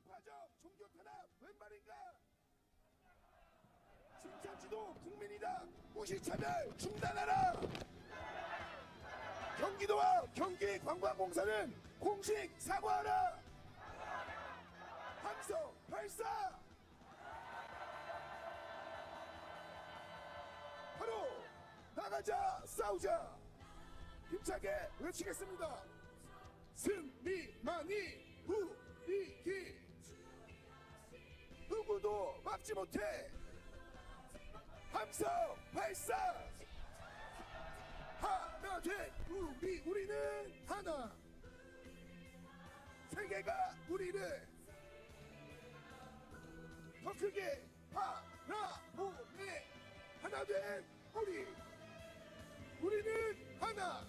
양파적 종교 탄압 웬 말인가? 신천지도 국민이다. 무시차별 중단하라. 경기도와 경기관광공사는 공식 사과하라. 함성 발사. 바로 나가자 싸우자. 힘차게 외치겠습니다. 승리만이 우리길. 누구도 막지 못해. 함성 발사. 하나 된 우리는 하나. 세계가 우리를 더 크게 바라보네. 하나 된 우리는 하나.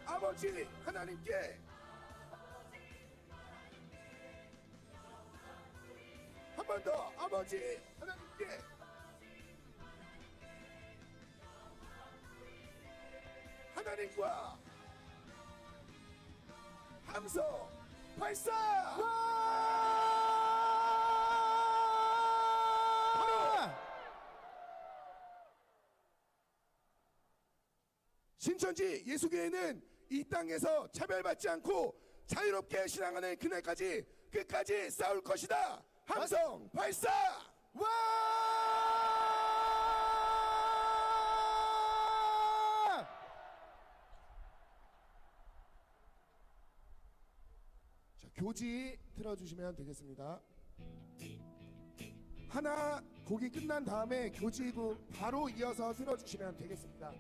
아버지 하나님께 한 번 더. 아버지 하나님께 하나님과 함성 발사. 신천지 예수교회는 이 땅에서 차별받지 않고 자유롭게 신앙하는 그날까지 끝까지 싸울 것이다. 함성 발사. 와! 자, 교지 틀어주시면 되겠습니다. 하나 곡이 끝난 다음에 교지고 바로 이어서 틀어주시면 되겠습니다.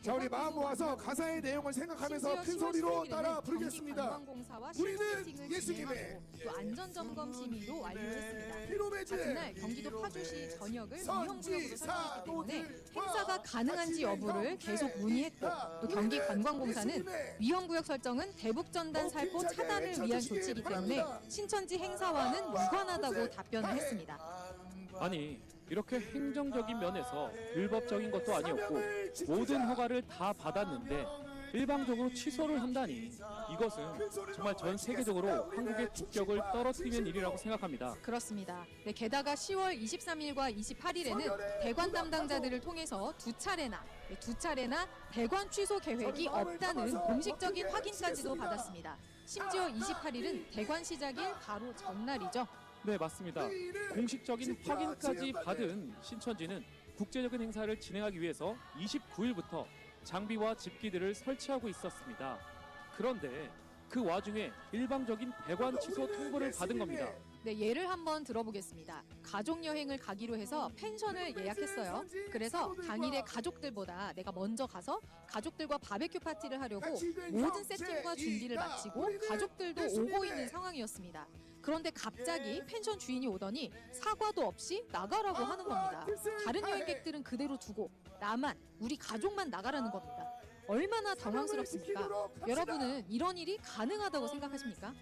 자, 우리 마음 모아서 가사의 내용을 생각하면서 큰 소리로 따라 부르겠습니다. 우리는 예수님의 또 안전점검 심의도 완료했습니다. 같은 날 경기도 파주시 전역을 위험구역으로 설정했기 때문에 행사가 가능한지 여부를 계속 문의했고, 또 경기관광공사는 위험구역 설정은 대북전단 살포 차단을 위한 조치이기 때문에 신천지 행사와는 무관하다고 답변을 했습니다. 아니, 이렇게 행정적인 면에서 불법적인 것도 아니었고 모든 허가를 다 받았는데 일방적으로 취소를 한다니, 이것은 정말 전 세계적으로 한국의 국격을 떨어뜨리는 일이라고 생각합니다. 그렇습니다. 네, 게다가 10월 23일과 28일에는 대관 담당자들을 통해서 두 차례나 대관 취소 계획이 없다는 공식적인 확인까지도 받았습니다. 심지어 28일은 대관 시작일 바로 전날이죠. 네, 맞습니다. 공식적인 확인까지 받은 신천지는 국제적인 행사를 진행하기 위해서 29일부터 장비와 집기들을 설치하고 있었습니다. 그런데 그 와중에 일방적인 대관 취소 통보를 받은 겁니다. 네, 예를 한번 들어보겠습니다. 가족여행을 가기로 해서 펜션을 예약했어요. 그래서 당일에 가족들보다 내가 먼저 가서 가족들과 바베큐 파티를 하려고 모든 세팅과 준비를 마치고 가족들도 오고 있는 상황이었습니다. 그런데 갑자기 펜션 주인이 오더니 사과도 없이 나가라고 하는 겁니다. 다른 여행객들은 그대로 두고 나만, 우리 가족만 나가라는 겁니다. 얼마나 당황스럽습니까? 여러분은 이런 일이 가능하다고 생각하십니까?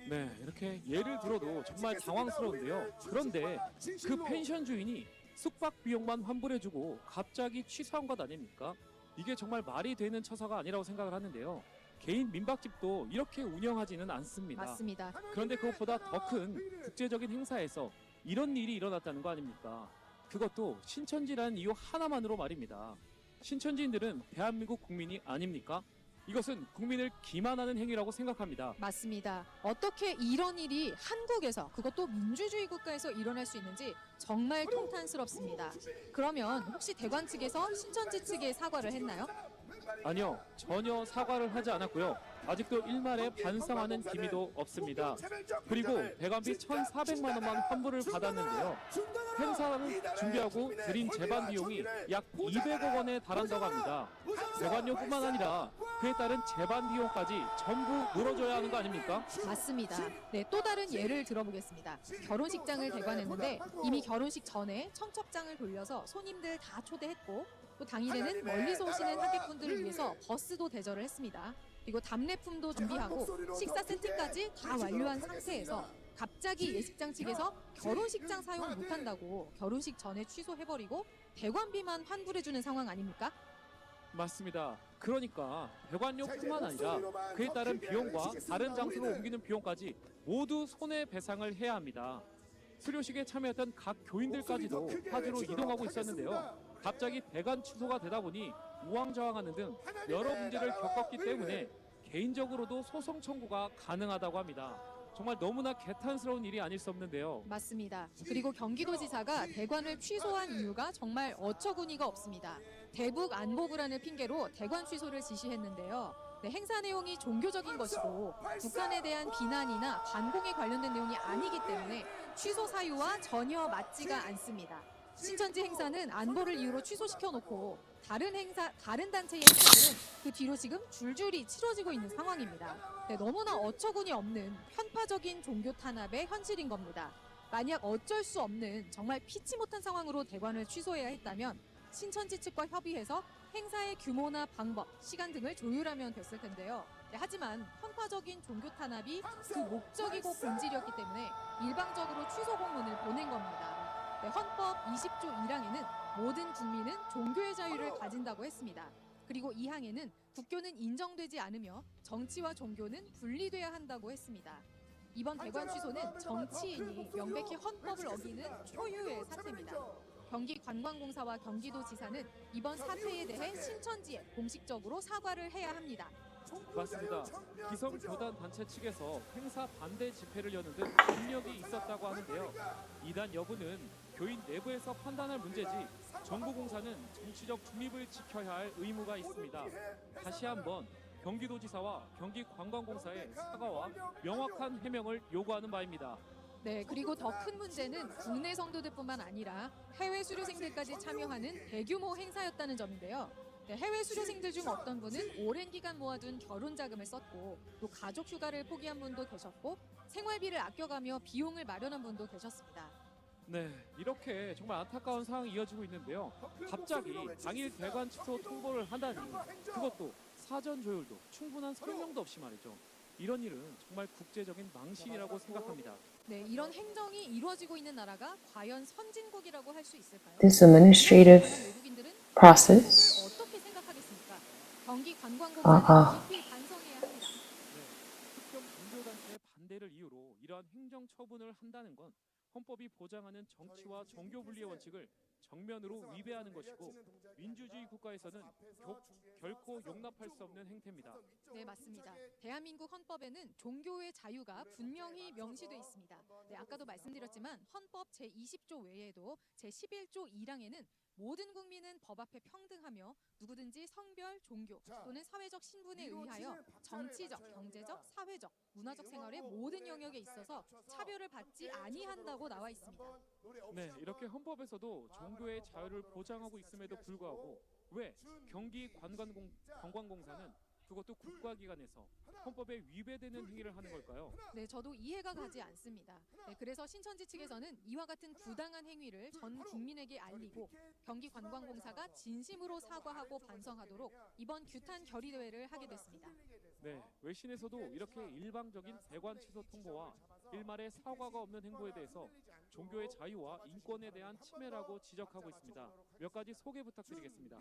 네, 이렇게 예를 들어도 정말 당황스러운데요. 그런데 그 펜션 주인이 숙박 비용만 환불해주고 갑자기 취소한 것 아닙니까? 이게 정말 말이 되는 처사가 아니라고 생각을 하는데요. 개인 민박집도 이렇게 운영하지는 않습니다. 맞습니다. 그런데 그것보다 더 큰 국제적인 행사에서 이런 일이 일어났다는 거 아닙니까? 그것도 신천지라는 이유 하나만으로 말입니다. 신천지인들은 대한민국 국민이 아닙니까? 이것은 국민을 기만하는 행위라고 생각합니다. 맞습니다. 어떻게 이런 일이 한국에서, 그것도 민주주의 국가에서 일어날 수 있는지 정말 통탄스럽습니다. 그러면 혹시 대관 측에서 신천지 측에 사과를 했나요? 아니요, 전혀 사과를 하지 않았고요. 아직도 일말의 반성하는 기미도 없습니다. 그리고 대관비 1,400만 원만 환불을 받았는데요. 행사를 준비하고 들인 재반 비용이 약 200억 원에 달한다고 합니다. 대관료뿐만 아니라 그에 따른 재반 비용까지 전부 물어줘야 하는 거 아닙니까? 맞습니다. 네, 또 다른 예를 들어보겠습니다. 결혼식장을 대관했는데 이미 결혼식 전에 청첩장을 돌려서 손님들 다 초대했고, 또 당일에는 멀리서 오시는 하객분들을 위해서 버스도 대절을 했습니다. 그리고 답례품도 준비하고 식사 세팅까지 다 완료한 상태에서 갑자기 예식장 측에서 결혼식장 사용 못한다고 결혼식 전에 취소해버리고 대관비만 환불해주는 상황 아닙니까? 맞습니다. 그러니까 배관료뿐만 아니라 그에 따른 비용과 다른 장소로 옮기는 비용까지 모두 손해배상을 해야 합니다. 수료식에 참여했던 각 교인들까지도 파주로 이동하고 있었는데요. 갑자기 대관 취소가 되다 보니 우왕좌왕하는 등 여러 문제를 겪었기 때문에 개인적으로도 소송 청구가 가능하다고 합니다. 정말 너무나 개탄스러운 일이 아닐 수 없는데요. 맞습니다. 그리고 경기도지사가 대관을 취소한 이유가 정말 어처구니가 없습니다. 대북 안보 불안을 핑계로 대관 취소를 지시했는데요. 행사 내용이 종교적인 것이고 북한에 대한 비난이나 반공에 관련된 내용이 아니기 때문에 취소 사유와 전혀 맞지가 않습니다. 신천지 행사는 안보를 이유로 취소시켜놓고 다른 단체의 행사들은 그 뒤로 지금 줄줄이 치러지고 있는 상황입니다. 너무나 어처구니 없는 편파적인 종교 탄압의 현실인 겁니다. 만약 어쩔 수 없는 정말 피치 못한 상황으로 대관을 취소해야 했다면 신천지 측과 협의해서 행사의 규모나 방법, 시간 등을 조율하면 됐을 텐데요. 하지만 편파적인 종교 탄압이 그 목적이고 본질이었기 때문에 일방적으로 취소 공문을 보낸 겁니다. 헌법 20조 1항에는 모든 국민은 종교의 자유를 가진다고 했습니다. 그리고 2항에는 국교는 인정되지 않으며 정치와 종교는 분리돼야 한다고 했습니다. 이번 대관 취소는 정치인이 명백히 헌법을 어기는 초유의 사태입니다. 경기관광공사와 경기도지사는 이번 사태에 대해 신천지에 공식적으로 사과를 해야 합니다. 맞습니다. 기성교단 단체 측에서 행사 반대 집회를 여는 등 압력이 있었다고 하는데요. 이단 여부는 교인 내부에서 판단할 문제지 정부공사는 정치적 중립을 지켜야 할 의무가 있습니다. 다시 한번 경기도지사와 경기관광공사의 사과와 명확한 해명을 요구하는 바입니다. 네, 그리고 더 큰 문제는 국내 성도들뿐만 아니라 해외 수료생들까지 참여하는 대규모 행사였다는 점인데요. 해외 수료생들 중 어떤 분은 오랜 기간 모아둔 결혼 자금을 썼고 또 가족 휴가를 포기한 분도 계셨고 생활비를 아껴가며 비용을 마련한 분도 계셨습니다. 네, 이렇게 정말 안타까운 상황이 이어지고 있는데요. 갑자기 당일 대관 취소 통보를 한다니 그것도 사전 조율도 충분한 설명도 없이 말이죠. 이런 일은 정말 국제적인 망신이라고 생각합니다. 네, 이런 행정이 이루어지고 있는 나라가 과연 선진국이라고 할 수 있을까요? This administrative 외국인들은 process 어떻게 생각하겠습니까? 경기관광공사는 깊이 반성해야 합니다. 특정 종교단체의 반대를 이유로 이러한 행정 처분을 한다는 건 헌법이 보장하는 정치와 종교 분리의 원칙을 정면으로 위배하는 것이고 민주주의 국가에서는 결코 용납할 수 없는 행태입니다. 네, 맞습니다. 대한민국 헌법에는 종교의 자유가 분명히 명시돼 있습니다. 네, 아까도 말씀드렸지만 헌법 제20조 외에도 제11조 1항에는 모든 국민은 법 앞에 평등하며 누구든지 성별, 종교 또는 사회적 신분에 의하여 정치적, 경제적, 사회적, 문화적 생활의 모든 영역에 있어서 차별을 받지 아니한다고 나와 있습니다. 네, 이렇게 헌법에서도 종교의 자유를 보장하고 있음에도 불구하고 왜 경기관광공사는 그것도 국가기관에서 헌법에 위배되는 행위를 하는 걸까요? 네, 저도 이해가 가지 않습니다. 네, 그래서 신천지 측에서는 이와 같은 부당한 행위를 전 국민에게 알리고 경기관광공사가 진심으로 사과하고 반성하도록 이번 규탄 결의대회를 하게 됐습니다. 네, 외신에서도 이렇게 일방적인 대관 취소 통보와 일말의 사과가 없는 행보에 대해서 종교의 자유와 인권에 대한 침해라고 지적하고 있습니다. 몇 가지 소개 부탁드리겠습니다.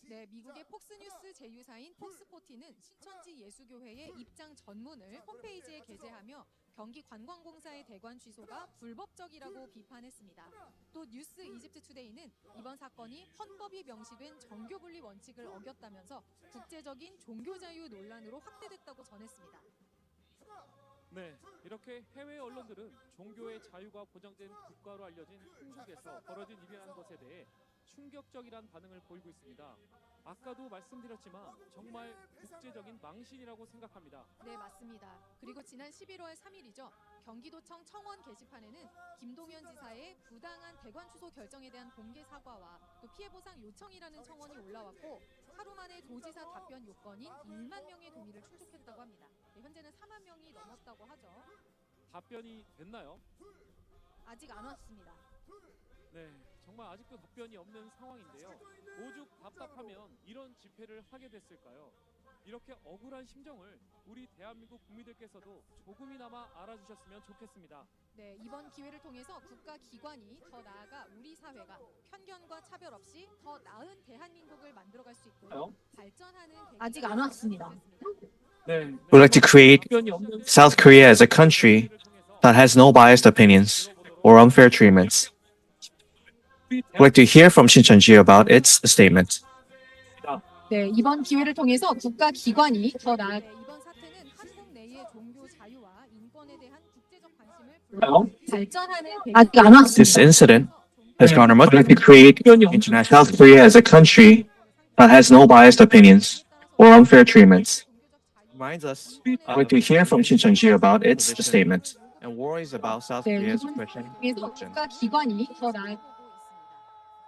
네, 미국의 폭스뉴스 제휴사인 폭스포티는 신천지 예수교회의 입장 전문을 홈페이지에 게재하며 경기관광공사의 대관 취소가 불법적이라고 비판했습니다. 또 뉴스 이집트 투데이는 이번 사건이 헌법이 명시된 정교분리 원칙을 어겼다면서 국제적인 종교자유 논란으로 확대됐다고 전했습니다. 네, 이렇게 해외 언론들은 종교의 자유가 보장된 국가로 알려진 한국에서 벌어진 일이라는 것에 대해 충격적이란 반응을 보이고 있습니다. 아까도 말씀드렸지만 정말 국제적인 망신이라고 생각합니다. 네, 맞습니다. 그리고 지난 11월 3일이죠. 경기도청 청원 게시판에는 김동연 지사의 부당한 대관 취소 결정에 대한 공개 사과와 또 피해 보상 요청이라는 청원이 올라왔고 하루 만에 도지사 답변 요건인 1만 명의 동의를 충족했다고 합니다. 네, 현재는 4만 명이 넘었다고 하죠. 답변이 됐나요? 아직 안 왔습니다. 네, 정말 아직도 답변이 없는 상황인데요. 오죽 답답하면 이런 집회를 하게 됐을까요? 이렇게 억울한 심정을 우리 대한민국 국민들께서도 조금이나마 알아주셨으면 좋겠습니다. 네, 이번 기회를 통해서 국가 기관이 더 나아가 우리 사회가 편견과 차별 없이 더 나은 대한민국을 만들어갈 수 있도록 발전하는 아직 안 왔습니다. 네. We'd like to create South Korea as a country that has no biased opinions or unfair treatments. We'd like to hear from Shincheonji about its statement. 네, 이번 기회를 통해서 국가 기관이 더 나아가 이번 사태는 한국 내의 종교 자유와 인권에 대한 국제적 관심을 발전하는 아직 안 This incident has garnered much. We'd like to create international South Korea as a country that has no biased opinions or unfair treatments. Reminds us. I'd like to hear from Shincheonji about its statement and worries about South 네, Korea's 이번 oppression. 기회에서 국가 기관이 더 나아가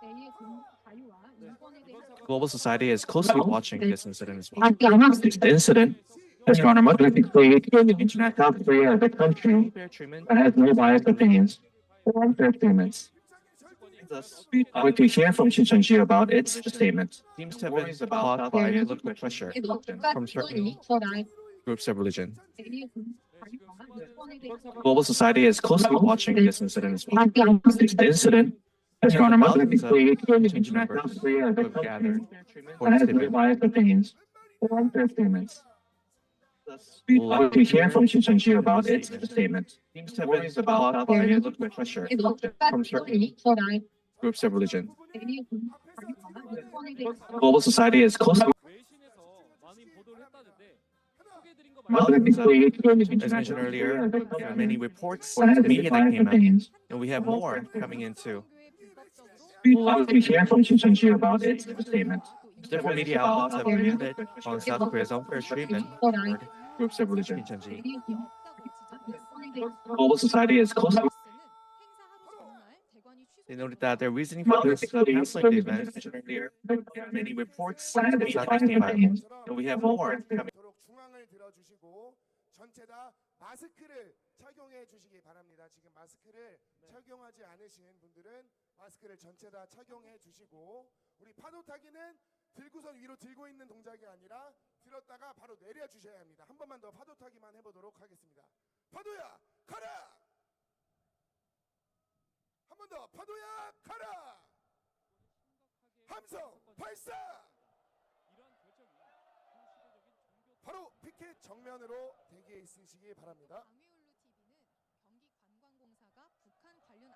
내의 종교 자유와 인권에 대한 Global society is closely watching this incident as well. 아직 안 왔습니다. This incident has garnered much. We'd like to create international South Korea as a country that has no biased opinions or unfair treatments. I'd like to hear from Shincheonji about its statement. Seems to have been caused by political pressure from certain groups of religion. Global society is closely watching this incident as well. This incident has garnered thousands of change members who have gathered for this debate. Opinions or unfair statements. We'd like to hear from Shincheonji about its statement. Seems to have been caused by political pressure from certain groups of religion. Global society is closely. As mentioned earlier, there are many reports in the media that came out, and we have more coming into. We'd like to hear from Shincheonji about its statement. Different media outlets have reported on South Korea's unfair treatment toward groups of religion. Global society is closely. They noted that their reasoning for this canceling the event mentioned earlier. Many reports in the South came out, and we have more coming. 중앙을 들어주시고 전체 다 마스크를 착용해 주시기 바랍니다. 지금 마스크를 착용하지 않으신 분들은 마스크를 전체 다 착용해 주시고 우리 파도 타기는 들고선 위로 들고 있는 동작이 아니라 들었다가 바로 내려 주셔야 합니다. 한 번만 더 파도 타기만 해보도록 하겠습니다. 파도야 가라! 한 번 더 파도야 가라! 함성 발사! 바로 피켓 정면으로 대기해 있으시기 바랍니다. 강회올루 TV는 경기관광공사가 북한 관련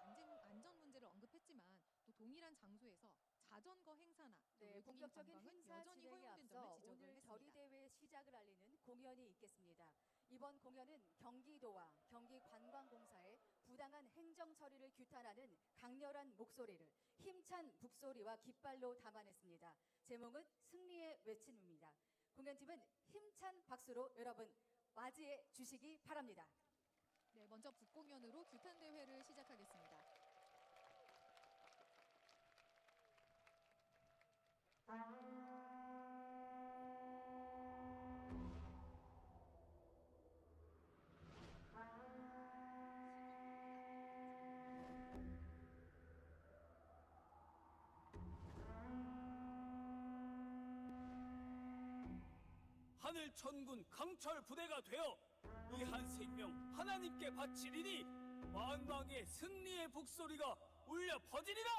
안전 문제를 언급했지만 또 동일한 장소에서 자전거 행사나 본격적인 행사 진행에 앞서 오늘 결의대회 시작을 알리는 공연이 있겠습니다. 이번 공연은 경기도와 경기관광공사의 부당한 행정 처리를 규탄하는 강렬한 목소리를 힘찬 북소리와 깃발로 담아냈습니다. 제목은 승리의 외침입니다. 공연팀은 힘찬 박수로 여러분 맞이해 주시기 바랍니다. 네, 먼저 북공연으로 규탄 대회를 시작하겠습니다. 하늘 천군 강철 부대가 되어 이 한 생명 하나님께 바치리니 만왕의 승리의 북소리가 울려 퍼지리라.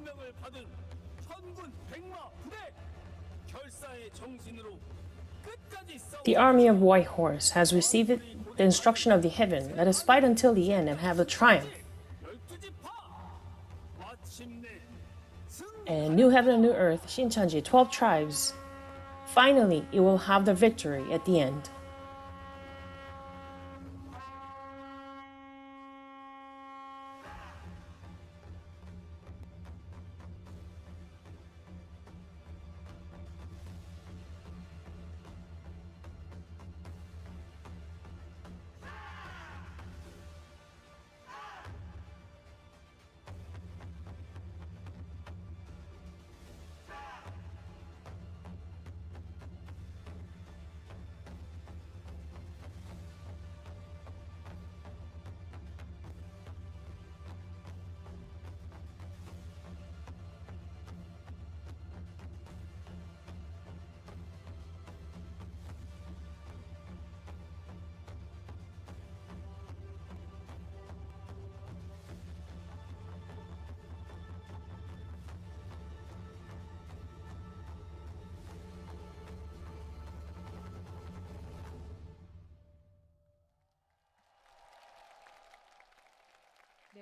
천명을 받은 천군 백마 부대 결사의 정신으로 끝까지 싸워. The army of White Horse has received the instruction of the heaven. Let us fight until the end and have a triumph. 12지파 마침내 And new heaven and new earth, Shincheonji, 12 tribes. Finally, it will have the victory at the end.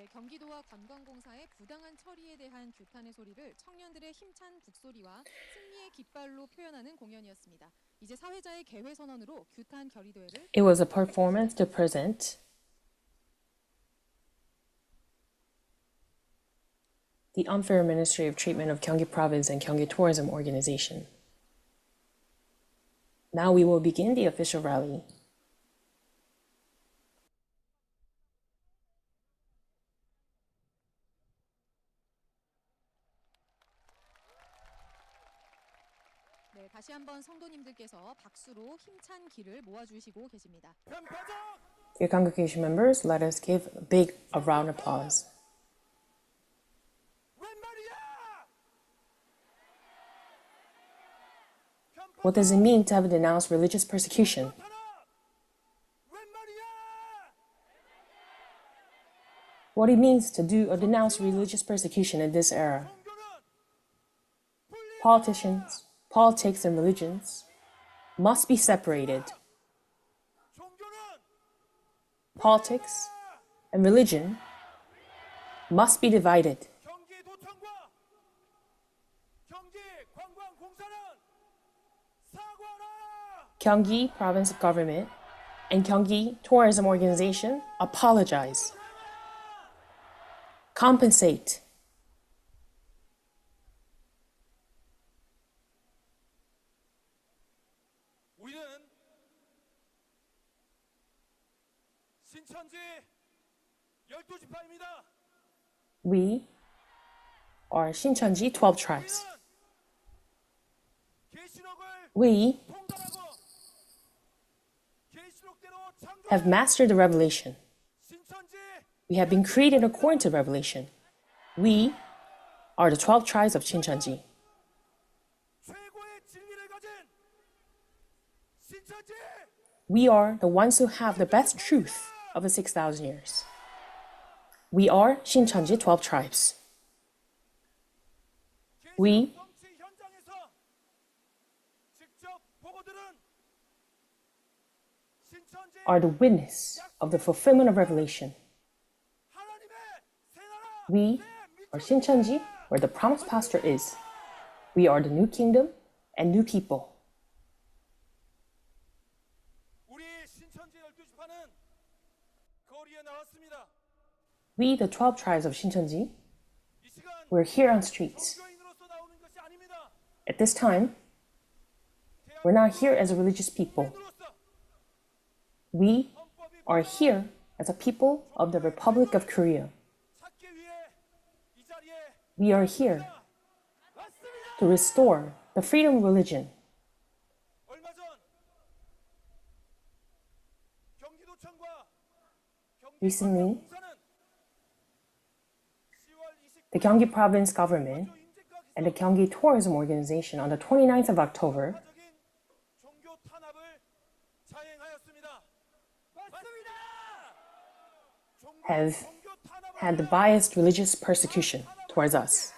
네, 경기도와 관광공사의 부당한 처리에 대한 규탄의 소리를 청년들의 힘찬 북소리와 승리의 깃발로 표현하는 공연이었습니다. 이제 사회자의 개회 선언으로 규탄 결의도회를 It was a performance to present the unfair administrative treatment of Gyeonggi Province and Gyeonggi Tourism Organization. Now we will begin the official rally. 네, 다시 한번 성도님들께서 박수로 힘찬 기를 모아주시고 계십니다. Dear congregation members, let us give a round of applause. What does it mean to have denounced religious persecution? What it means to do or denounce religious persecution in this era? Politicians, politics, and religions must be separated. Politics and religion must be divided. Gyeonggi Province Government and Gyeonggi Tourism Organization apologize. Compensate. 우리는 신천지 12지파입니다. We are Shincheonji 12 tribes. We have mastered the revelation. We have been created according to revelation. We are the 12 tribes of Shincheonji. We are the ones who have the best truth of the 6,000 years. We are Shincheonji 12 tribes. We are the witness of the fulfillment of revelation. We are Shincheonji, where the promised pastor is. We are the new kingdom and new people. We, the 12 tribes of Shincheonji, we're here on streets. At this time, we're not here as a religious people. We are here as a people of the Republic of Korea. We are here to restore the freedom of religion. Recently, the Gyeonggi Province government and the Gyeonggi Tourism Organization on the 29th of October have had the biased religious persecution towards us.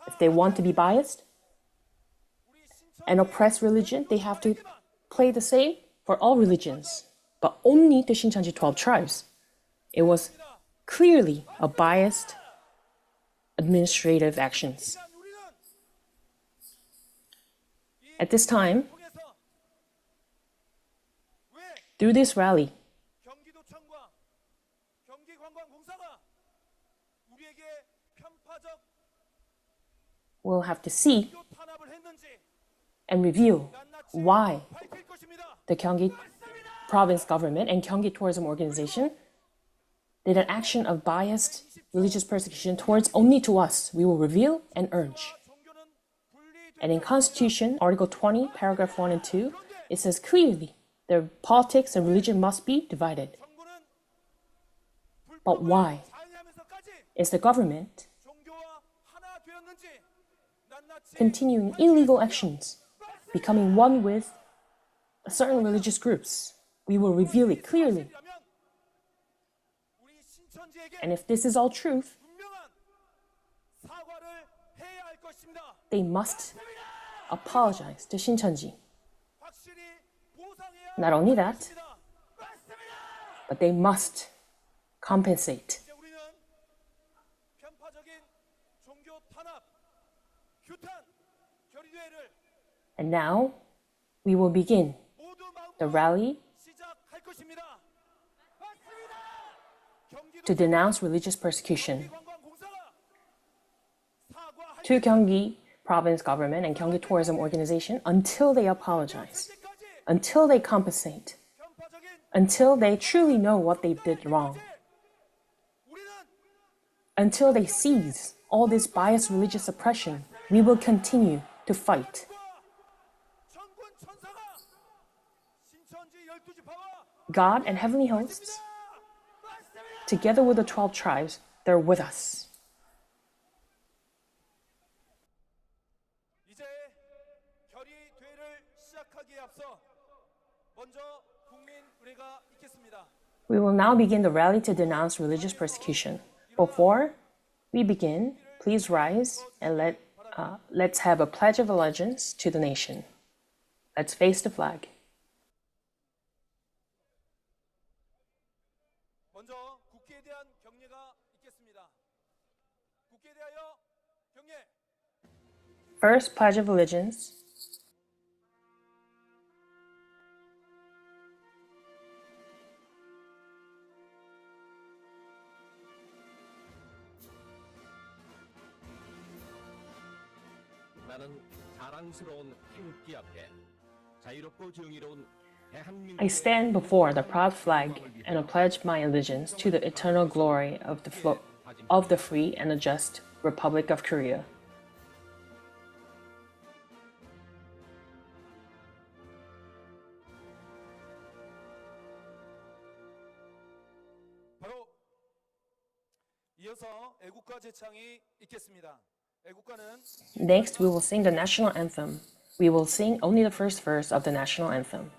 If they want to be biased and oppress religion, they have to play the same for all religions, but only the Shincheonji 12 tribes. It was clearly a biased administrative actions. At this time, through this rally, 경기도청과 경기관광공사가 우리에게 편파적 we'll have to see 탄압을 했는지 and reveal why 밝힐 것입니다. the Gyeonggi province government and Gyeonggi tourism organization did an action of biased religious persecution towards only to us. We will reveal and urge. 종교는 And in Constitution, Article 20, paragraph 1 and 2, it says clearly that politics and religion must be divided. 정부는 But why 자행하면서까지 is the government 종교와 하나 되었는지 낱낱이 continuing illegal actions, becoming one with certain religious groups? We will reveal it clearly. 라면 우리 신천지에게 And if this is all truth, 분명한 사과를 해야 할 것입니다. they must apologize to Shincheonji. 확실히 보상해야 Not only that, 합니다. but they must compensate. 이제 우리는 편파적인 종교 탄압, 규탄, 결의대회를 And now we will begin 모두 the 마음껏 rally 시작할 것입니다. 맞습니다. 경기도 to denounce religious persecution 관광공사가 사과할 to Gyeonggi province government and Gyeonggi tourism organization until they apologize, 때까지 until they compensate, 편파적인 until they truly know what they did wrong, 우리는 until they seize all this biased religious oppression. We will continue to fight. 천군 천사가 신천지 12지파와 God and heavenly hosts, together with the 12 tribes, they're with us. 이제 결의대회를 시작하기에 앞서 먼저 국민 의례가 있겠습니다. We will now begin the rally to denounce religious persecution. Before we begin, please rise and let's have a pledge of allegiance to the nation. Let's face the flag. 먼저 국기에 대한 경례가 있겠습니다. 국기에 대하여 경례. First, pledge of allegiance. 나는 자랑스러운 태극기 앞에 자유롭고 정의로운 대한민국 I stand before the proud flag and I pledge my allegiance to the eternal glory of the free and the just Republic of Korea. 바로 이어서 애국가 제창이 있겠습니다. 애국가는 Next, we will sing the national anthem. We will sing only the first verse of the national anthem.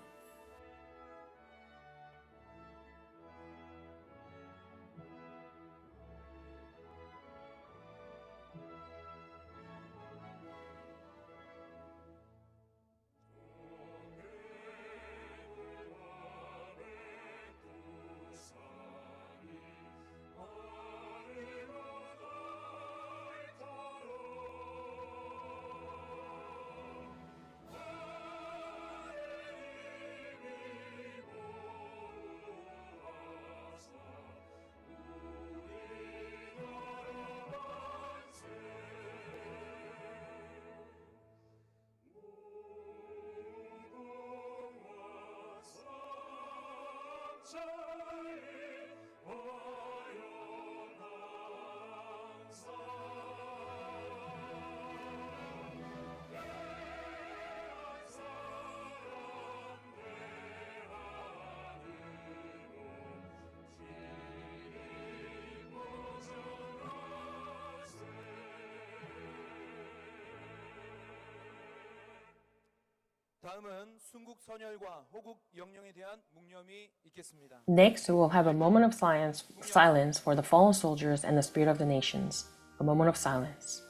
다음은 순국 선열과 호국 영령에 대한 묵념이 있겠습니다. Next, we will have a moment of silence for the fallen soldiers and the spirit of the nations. A moment of silence.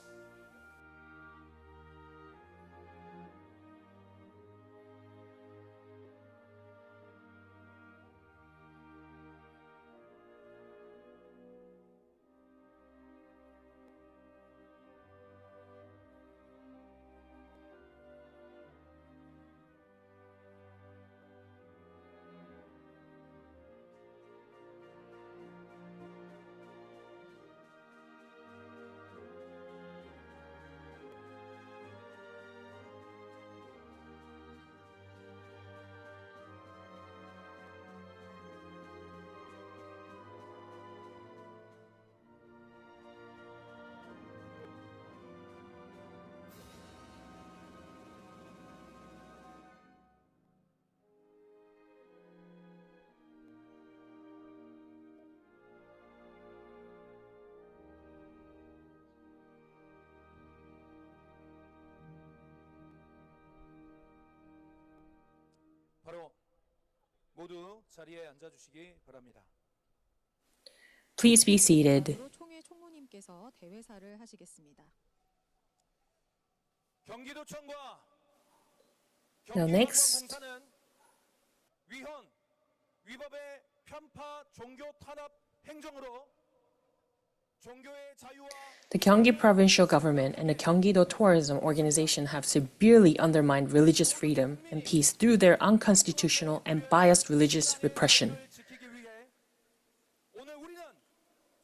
모두 자리에 앉아주시기 바랍니다. Please be seated. 다음으로 총회 총무님께서 대회사를 하시겠습니다. 경기도청과 Now next, 경기도청공사는 위헌, 위법의 편파 종교 탄압 행정으로 종교의 자유와 the Gyeonggi Provincial Government and the Gyeonggi-do Tourism Organization have severely undermined religious freedom and peace through their unconstitutional and biased religious repression. 지키기 위해 오늘 우리는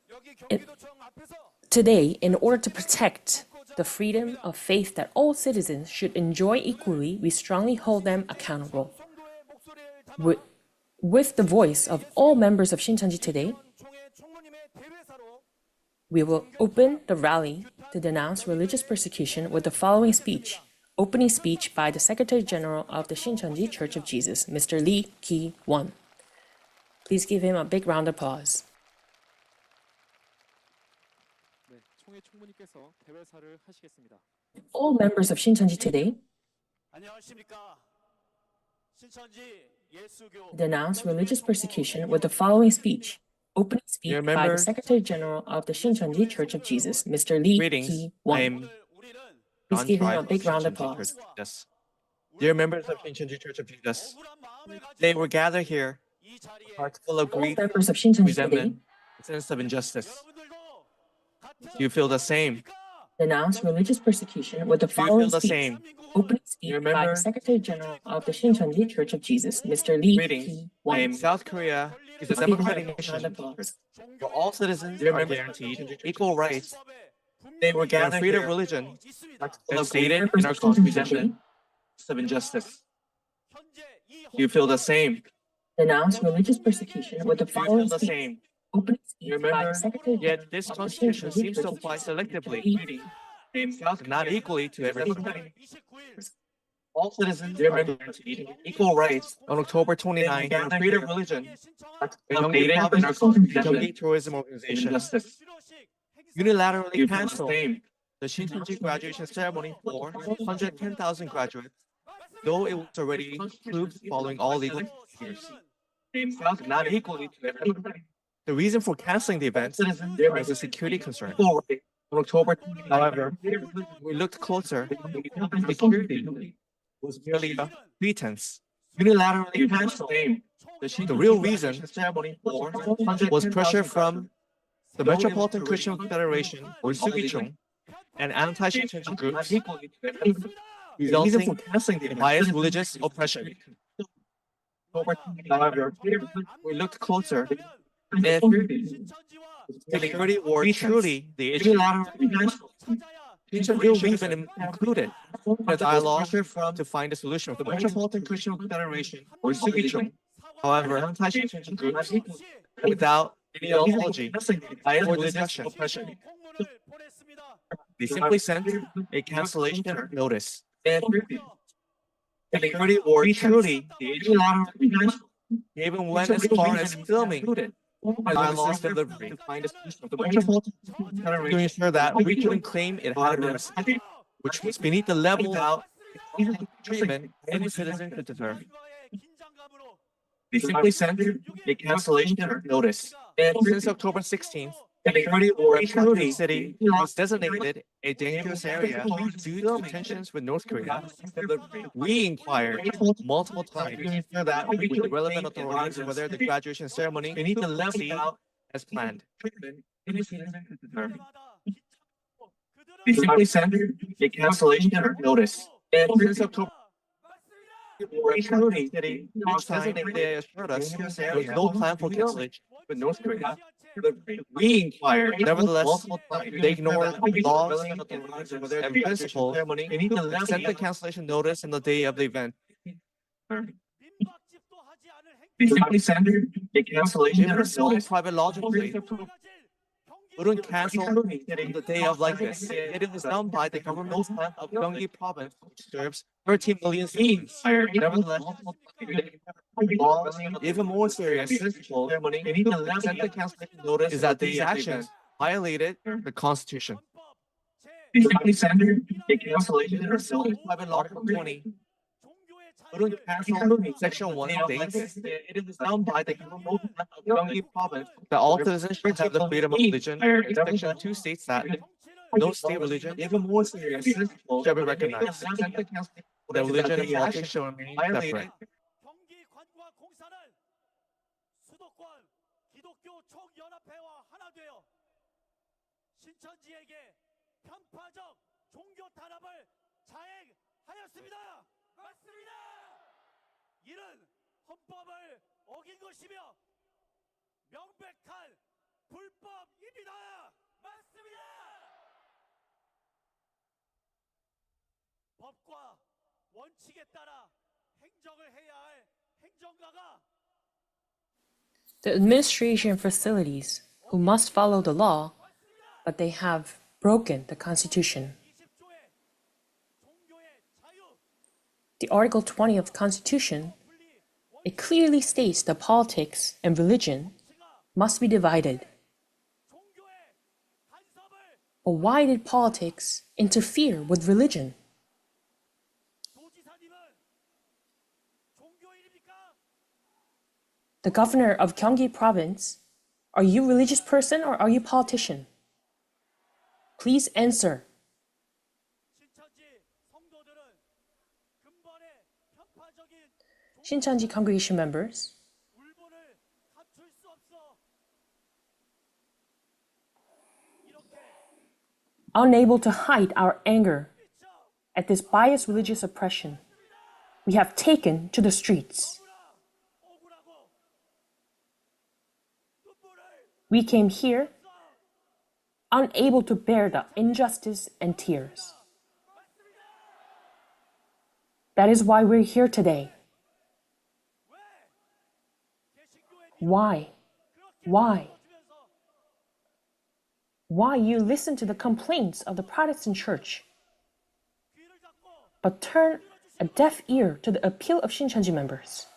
여기 It- 경기도청 앞에서 Today, in order to protect the freedom of faith that all citizens should enjoy equally, we strongly hold them accountable. 성도의 목소리를 담아 With the voice of all members of Shincheonji today, 총회 총무님의 대회사로 we will open the rally to denounce religious persecution with the following speech, opening speech by the Secretary General of the Shincheonji Church of Jesus, Mr. Lee Ki-won. Please give him a big round of applause. 네, 총회 총무님께서 대회사를 하시겠습니다. All members of Shincheonji today 안녕하십니까? 신천지 예수교 denounce religious persecution with the following speech, opening speech Dear by the members, Secretary General of the Shincheonji Church of Jesus, Mr. Lee Greetings. Ki-won. I'm 우리는 Please give him a non-tribal big round of Shincheonji applause. Church of Jesus. Dear members of Shincheonji Church of Jesus, 억울한 마음을 today 가지고 we're gathered here, 이 자리에 hearts full of All grief, members of Shincheonji today resentment, sense of injustice. 여러분들도 같은 Do you feel the same? denounce religious persecution with the Do you following feel the speech, same? opening speech Dear by the members, Secretary General of the Shincheonji Church of Jesus, Mr. Lee Greetings. Ki-won. South Korea is a Please give him a democratic big round nation of applause. where all citizens are guaranteed equal rights. Today we're 가운데 gathered freedom of religion as stated in our Constitution of injustice. Do you feel the same? Denounce religious persecution with the Do you feel following the speech, same? opening speech by Remember, the Secretary General yet this of the Constitution Shincheonji seems to Church of apply Jesus, Mr. selectively, Lee not equally to everyone. 29일 All citizens are guaranteed equal rights. On October 29, the freedom of religion, Gyeonggi Province Gyeonggi Tourism Organization unilaterally canceled the Shincheonji graduation ceremony for 110,000 graduates, though it was already approved following all legal procedures. Not equally to everyone. The reason for canceling the event was a security concern. On October 20, however, we looked closer. Security was merely a pretense. Unilaterally canceled. The real reason was pressure from the Metropolitan Christian Federation, or Sugichung, and anti-Shincheonji groups, resulting in biased religious oppression. However, we looked closer. If security were truly the issue, Shincheonji should have been included in a dialogue to find a solution with the Metropolitan Christian Federation, or Sugichung. However, anti-Shincheonji groups, without any apology or discussion, they simply sent a cancellation notice. Security were truly the issue, even went as far as filming dialogue delivery to ensure that we couldn't claim it had a mistake, which was beneath the level of treatment any citizen could deserve. They simply sent a cancellation notice. Since October 16th, the city was designated a dangerous area due to tensions with North Korea. We inquired multiple times with the relevant authorities whether the graduation ceremony could proceed as planned. They simply sent a cancellation notice. Since October, city each time they assured us there was no plan for cancellation with North Korea. We inquired. Nevertheless, they ignored laws and principles and sent the cancellation notice on the day of the event. They simply sent a cancellation notice. Private logically wouldn't cancel on the day of like this. It was done by the government of Gyeonggi Province, which serves 13 million citizens. Nevertheless, even more serious principle sent the cancellation notice is that these actions violated the Constitution. Simply send a cancellation notice. Private Law 20 Section 1 states it is found by the government of Gyeonggi province that all citizens should have the freedom of religion. Section 2 states that no state religion shall be recognized. The religion and politics shall remain separate. 경기관광공사는 수도권 기독교 총연합회와 하나 되어 신천지에게 편파적 종교 탄압을 자행하였습니다. 맞습니다. 이는 헌법을 어긴 것이며 명백한 불법입니다. 맞습니다. 법과 원칙에 따라 행정을 해야 할 행정가가 The administration facilities who must follow the law, but they have broken the Constitution. 20조의 종교의 자유 The Article 20 of the Constitution, it clearly states that politics and religion must be divided. 종교의 간섭을 But why did politics interfere with religion? 도지사님은 종교인입니까? The governor of Gyeonggi province, are you a religious person or are you a politician? Please answer. 신천지 성도들은 근본의 편파적인 Shincheonji congregation members, 울분을 감출 수 없어 이렇게 unable to hide our anger at this biased religious oppression, we have taken to the streets. 억울하고 눈물을 We came here unable to bear the injustice and tears. That is why we're here today. Why? Why? Why you listen to the complaints of the Protestant Church, but turn a deaf ear to the appeal of Shincheonji members?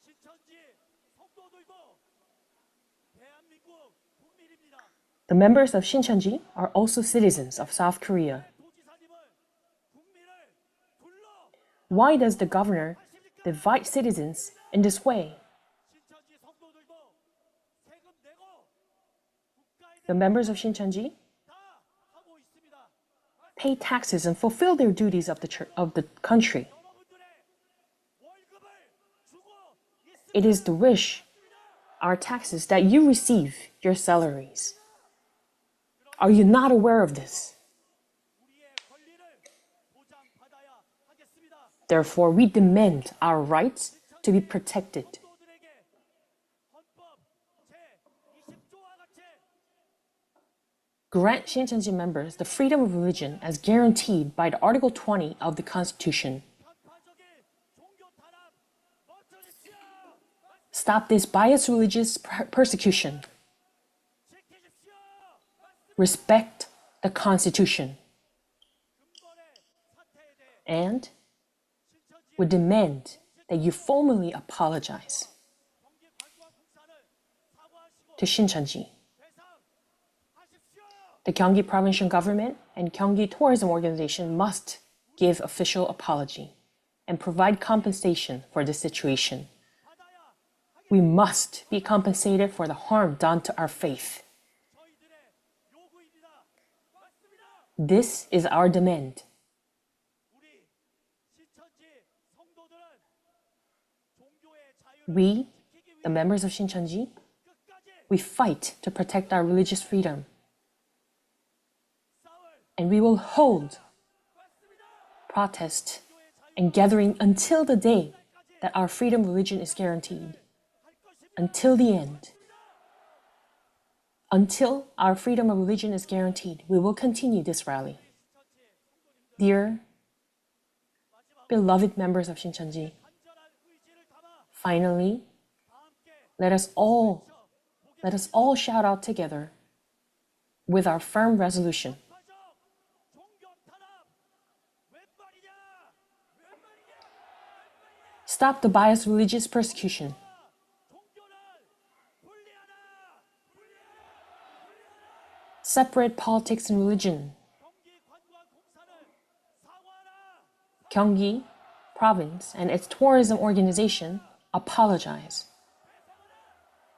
신천지 성도들도 대한민국 국민입니다. The members of Shincheonji are also citizens of South Korea. 도지사님은 국민을 둘러 Why does the governor divide citizens in this way? 신천지 성도들도 세금 내고 국가에 The members of Shincheonji 다 하고 있습니다. pay taxes and fulfill their duties of the country. 여러분들의 월급을 주고 있습니다. It is the wish, our taxes, that you receive your salaries. Are you not aware of this? 우리의 권리를 보장받아야 하겠습니다. Therefore, we demand our rights to be protected. 성도들에게 헌법 제20조와 같이 Grant Shincheonji members the freedom of religion as guaranteed by the Article 20 of the Constitution. 편파적인 종교 탄압 멈춰주십시오. Stop this biased religious persecution. 지키십시오. Respect the Constitution. 근본의 사태에 대해 And 신천지 we demand that you formally apologize 경기관광공사는 사과하시고 to Shincheonji. 배상하십시오. The Gyeonggi provincial government and Gyeonggi tourism organization must give official apology and provide compensation for this situation. 받아야 We must be compensated for the harm done to our faith. 저희들의 요구입니다. 맞습니다. This is our demand. 우리 신천지 성도들은 종교의 자유를 We, 지키기 the 위해 members of Shincheonji, 끝까지 we fight to protect our religious freedom, 싸울 and we will hold protest and gathering until the day that our freedom of religion is guaranteed. Until the end. Until our freedom of religion is guaranteed, we will continue this rally. Dear beloved members of Shincheonji, 간절한 의지를 담아 finally, 다 함께 let us all shout out together with our firm resolution. 파적 종교 탄압 웬 말이냐? 웬 말이냐? Stop the biased religious persecution. 종교는 분리하라. Separate politics and religion. 경기관광공사는 사과하라. Gyeonggi province, and its tourism organization apologize,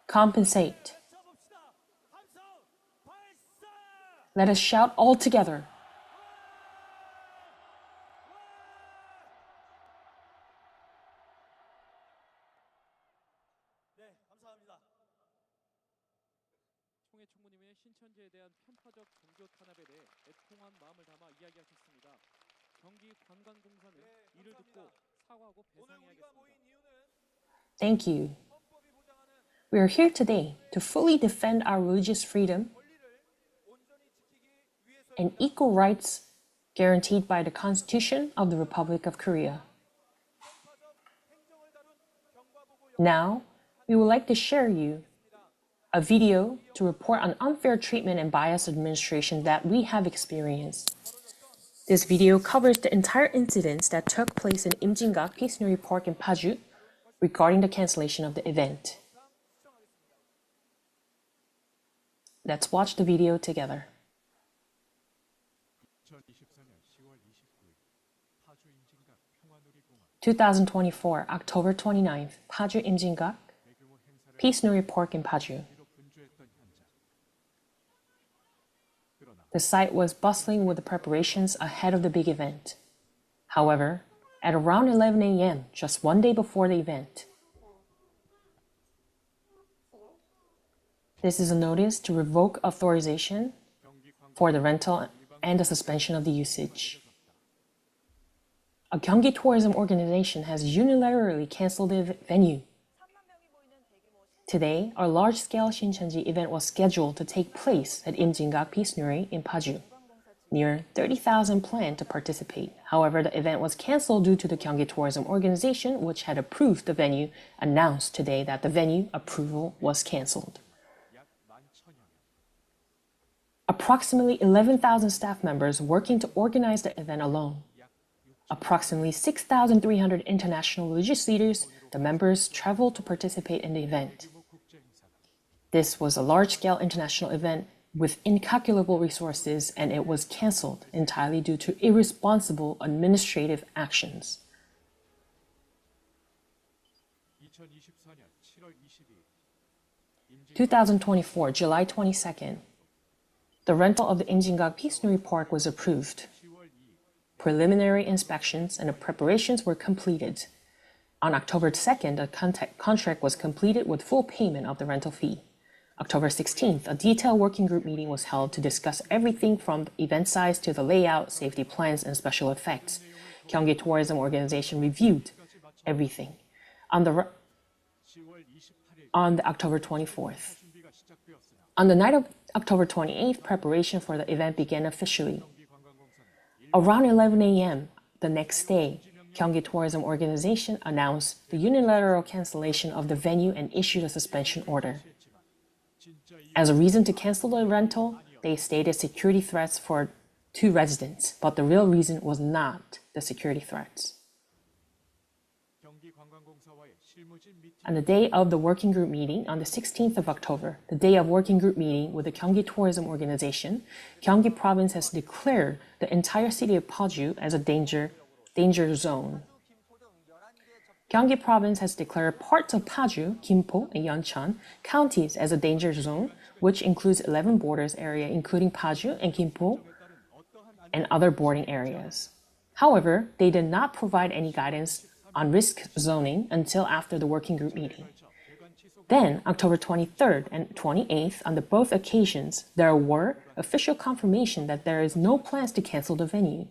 compensate. Let us shout all together. 네, 감사합니다. 총회 총무님의 신천지에 대한 편파적 종교 탄압에 대해 애통한 마음을 담아 이야기하셨습니다. 경기 관광공사는 이를 듣고 사과하고 배상해야겠습니다. Thank you. We are here today to fully defend our religious freedom and equal rights guaranteed by the Constitution of the Republic of Korea. Now, we would like to share you a video to report on unfair treatment and biased administration that we have experienced. This video covers the entire incidents that took place in Imjinggak Peace-Nuri Park in Paju regarding the cancellation of the event. Let's watch the video together. 2024, October 29th, Paju Imjinggak, Peace-Nuri Park in Paju. The site was bustling with the preparations ahead of the big event. However, at around 11 a.m., just one day before the event, this is a notice to revoke authorization for the rental and the suspension of the usage. A Gyeonggi tourism organization has unilaterally canceled the venue. Today, our large-scale Shincheonji event was scheduled to take place at Imjinggak Peace-Nuri in Paju. Near 30,000 planned to participate. However, the event was canceled due to the Gyeonggi Tourism Organization, which had approved the venue, announced today that the venue approval was canceled. Approximately 11,000 staff members working to organize the event alone. Approximately 6,300 international religious leaders, the members, traveled to participate in the event. This was a large-scale international event with incalculable resources, and it was canceled entirely due to irresponsible administrative actions. 2024, July 22nd, the rental of the Imjinggak Peace-Nuri Park was approved. Preliminary inspections and the preparations were completed. On October 2nd, a contract was completed with full payment of the rental fee. October 16th, a detailed working group meeting was held to discuss everything from event size to the layout, safety plans, and special effects. Gyeonggi Tourism Organization reviewed everything. On the October 24th. On the night of October 28th, preparation for the event began officially. Around 11 a.m. the next day, Gyeonggi Tourism Organization announced the unilateral cancellation of the venue and issued a suspension order. As a reason to cancel the rental, they stated security threats for 2 residents, but the real reason was not the security threats. On the day of the working group meeting, on the 16th of October, the day of working group meeting with the Gyeonggi Tourism Organization, Gyeonggi Province has declared the entire city of Paju as a danger zone. Gyeonggi Province has declared parts of Paju, Gimpo, and Yeoncheon counties as a danger zone, which includes 11 borders area, including Paju and Gimpo and other bordering areas. However, they did not provide any guidance on risk zoning until after the working group meeting. Then, October 23rd and 28th, on both occasions, there were official confirmation that there is no plans to cancel the venue.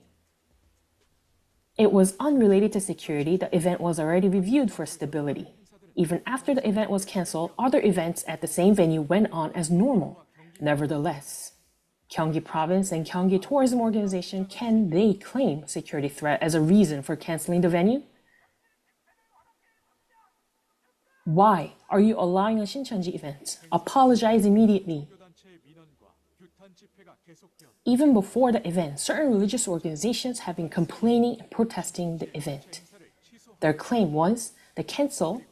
It was unrelated to security. The event was already reviewed for stability. Even after the event was canceled, other events at the same venue went on as normal. Nevertheless, Gyeonggi Province and Gyeonggi Tourism Organization, can they claim security threat as a reason for canceling the venue? Why are you allowing a Shincheonji event? Apologize immediately. Even before the event, certain religious organizations have been complaining and protesting the event. Their claim was to cancel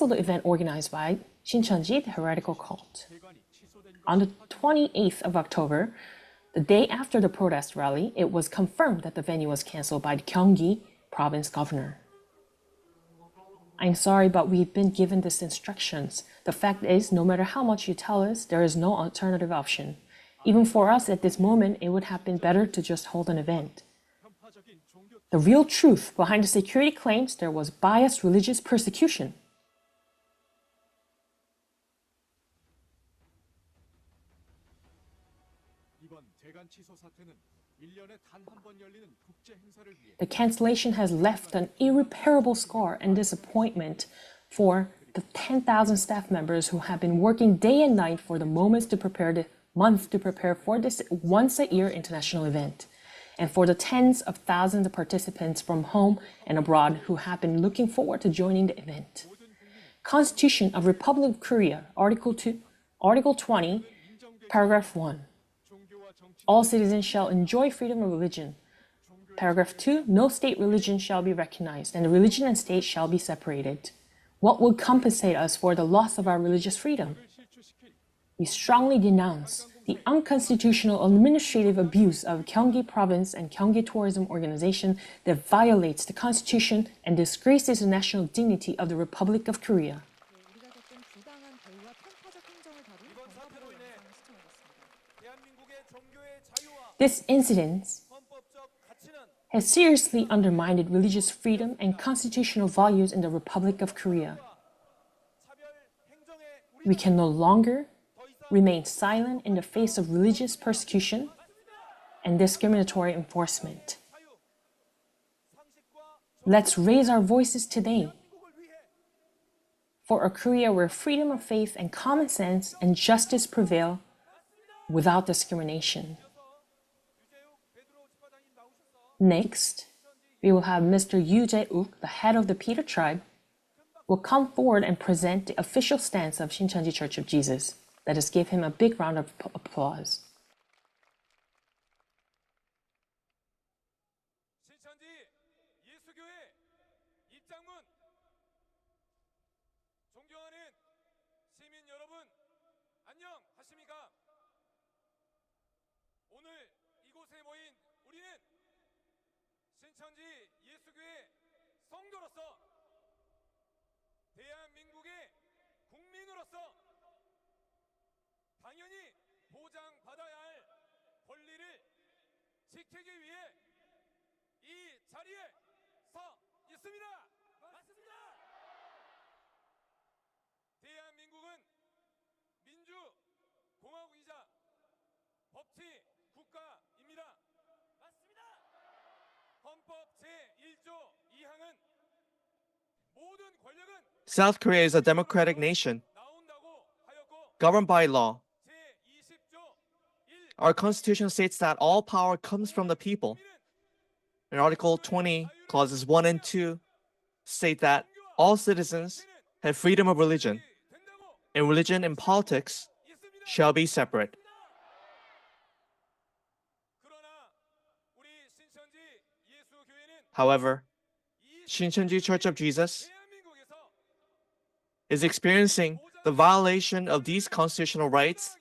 the event organized by Shincheonji, the heretical cult. On the 28th of October, The day after the protest rally, it was confirmed that the venue was canceled by the Gyeonggi province governor. I'm sorry, but we've been given these instructions. The fact is, no matter how much you tell us, there is no alternative option. Even for us at this moment, it would have been better to just hold an event. The real truth behind the security claims there was biased religious persecution. The cancellation has left an irreparable scar and disappointment for the 10,000 staff members who have been working day and night for the months to prepare for this once-a-year international event, and for the tens of thousands of participants from home and abroad who have been looking forward to joining the event. Constitution of Republic of Korea, Article 20, Paragraph 1. All citizens shall enjoy freedom of religion. Paragraph 2, no state religion shall be recognized, and religion and state shall be separated. What would compensate us for the loss of our religious freedom? We strongly denounce the unconstitutional administrative abuse of Gyeonggi Province and Gyeonggi Tourism Organization that violates the Constitution and disgraces the national dignity of the Republic of Korea. This incident has seriously undermined religious freedom and constitutional values in the Republic of Korea. We can no longer remain silent in the face of religious persecution and discriminatory enforcement. Let's raise our voices today for a Korea where freedom of faith and common sense and justice prevail without discrimination. Next, we will have Mr. Yoo Jae-uk, the head of the Peter tribe, will come forward and present the official stance of Shincheonji Church of Jesus. Let us give him a big round of applause. 신천지 예수교회 입장문 존경하는 시민 여러분 안녕하십니까? 오늘 이곳에 모인 우리는 신천지 예수교회 성도로서 대한민국의 국민으로서 당연히 보장받아야 할 권리를 지키기 위해 이 자리에 서 있습니다. 맞습니다. 대한민국은 민주공화국이자 법치 국가입니다. 맞습니다. 헌법 제1조 2항은 모든 권력은 South Korea is a democratic nation, 나온다고 하였고 governed by law. 제20조 1 Our constitution states that all power comes from the people. In Article 20, clauses 1 and 2 state that all citizens have freedom of religion, and religion and politics shall be separate. 그러나 우리 신천지 예수교회는 However, Shincheonji Church of Jesus 대한민국에서 is experiencing the violation of these constitutional rights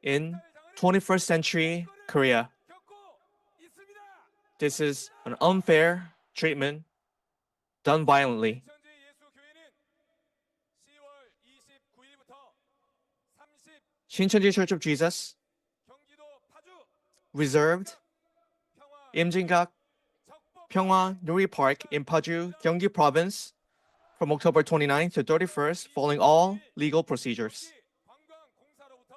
in 21st century Korea. 겪고 있습니다. This is an unfair treatment done violently. 신천지 예수교회는 10월 29일부터 30 Shincheonji Church of Jesus 경기도 파주 reserved 평화 임진각 적법 Pyeonghwa Nuri Park in Paju, Gyeonggi Province from October 29th to 31st, following all legal procedures. 관광공사로부터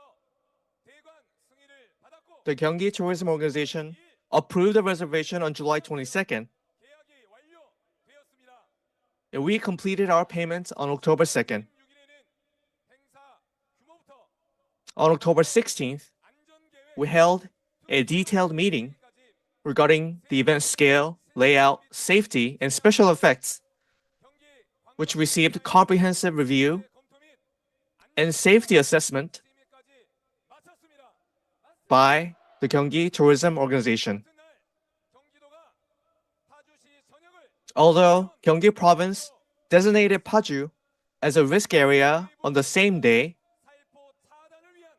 대관 승인을 받았고 The Gyeonggi Tourism Organization approved the reservation on July 22nd, 계약이 완료되었습니다. and we completed our payments on October 2nd. 6일에는 행사 규모부터 On October 16th, 안전계획 we held a detailed meeting regarding the event scale, layout, safety, and special effects, 경기 which received comprehensive review 검토 및 and safety assessment 안전계획까지 마쳤습니다. by the Gyeonggi Tourism Organization. 그날 경기도가 파주시 전역을 Although Gyeonggi Province designated Paju as a risk area on the same day, 살포 차단을 위한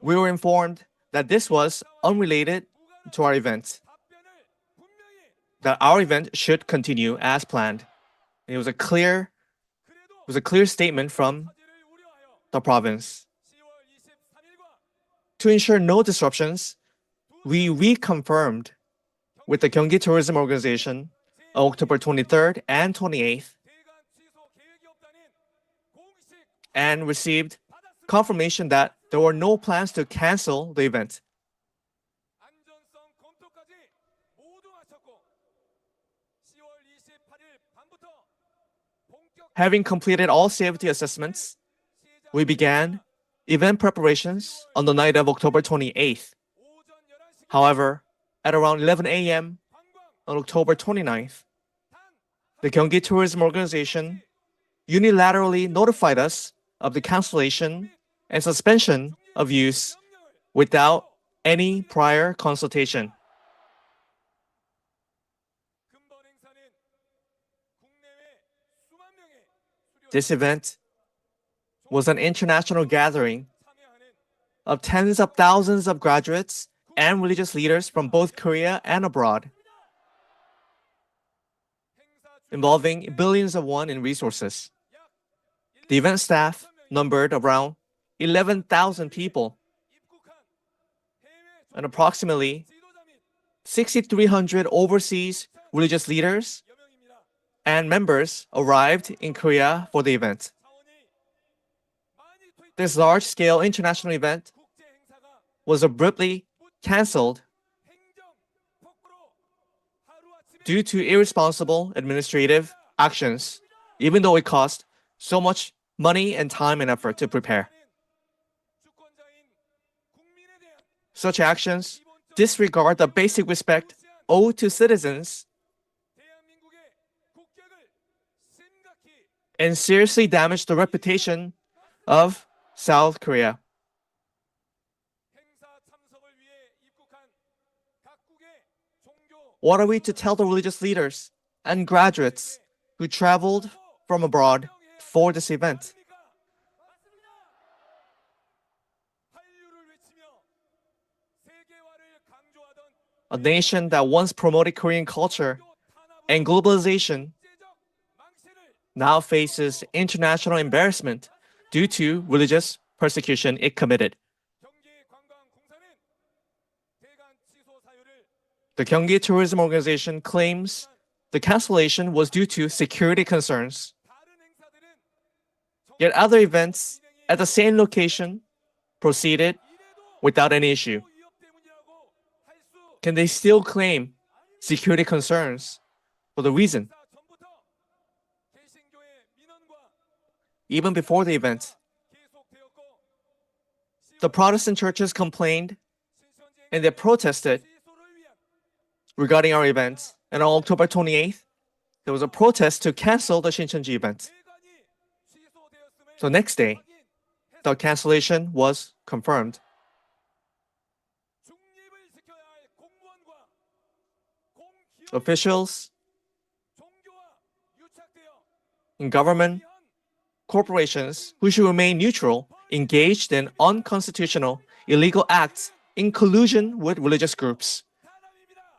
we were informed that this was unrelated to our event, that our event should continue as planned. And it was a clear statement from the province. To ensure no disruptions, we reconfirmed with the Gyeonggi Tourism Organization on October 23rd and 28th and received confirmation that there were no plans to cancel the event. Having completed all safety assessments, we began event preparations on the night of October 28th. However, at around 11 a.m. on October 29th, the Gyeonggi Tourism Organization unilaterally notified us of the cancellation and suspension of use without any prior consultation. This event was an international gathering of tens of thousands of graduates and religious leaders from both Korea and abroad, involving billions of won in resources. The event staff numbered around 11,000 people, and approximately 6,300 overseas religious leaders and members arrived in Korea for the event. This large-scale international event was abruptly cancelled due to irresponsible administrative actions, even though it cost so much money and time and effort to prepare. Such actions disregard the basic respect owed to citizens and seriously damage the reputation of South Korea. What are we to tell the religious leaders and graduates who traveled from abroad for this event? A nation that once promoted Korean culture and globalization now faces international embarrassment due to religious persecution it committed. The Gyeonggi Tourism Organization claims the cancellation was due to security concerns. Yet other events at the same location proceeded without any issue. Can they still claim security concerns for the reason? Even before the event, the Protestant churches complained and they protested regarding our events. And on October 28th, there was a protest to cancel the Shincheonji event. So next day, the cancellation was confirmed. Officials in government, corporations who should remain neutral engaged in unconstitutional, illegal acts in collusion with religious groups.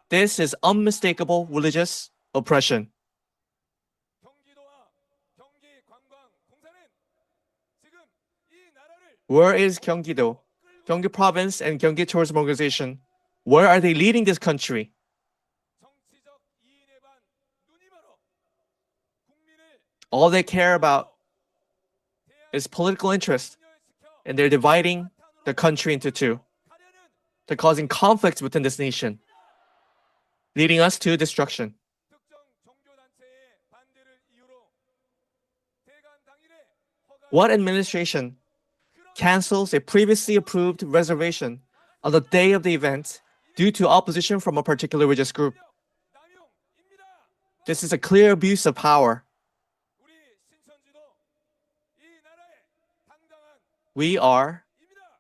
This is unmistakable religious oppression. Where is Gyeonggi-do, Gyeonggi Province and Gyeonggi Tourism Organization? Where are they leading this country? All they care about is political interest, and they're dividing the country into two. They're causing conflicts within this nation, leading us to destruction. What administration cancels a previously approved reservation on the day of the event due to opposition from a particular religious group? This is a clear abuse of power. We are,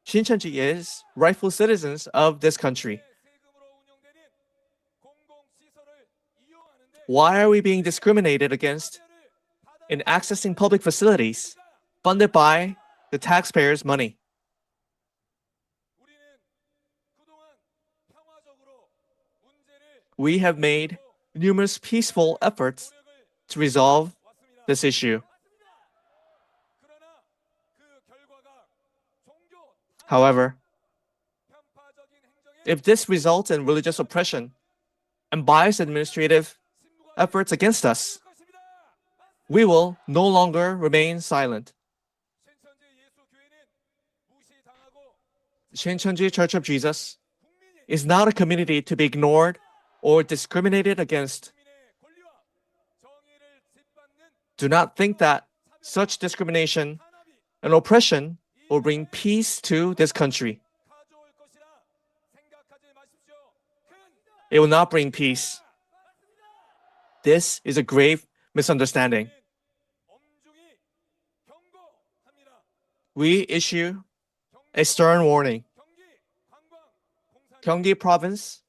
Shincheonji is, rightful citizens of this country. Why are we being discriminated against in accessing public facilities funded by the taxpayers' money? we have made numerous peaceful efforts to resolve this issue. However, if this results in religious oppression and biased administrative efforts against us, we will no longer remain silent. Shincheonji Church of Jesus is not a community to be ignored or discriminated against. Do not think that such discrimination and oppression will bring peace to this country. It will not bring peace. This is a grave misunderstanding. We issue a stern warning. Gyeonggi Province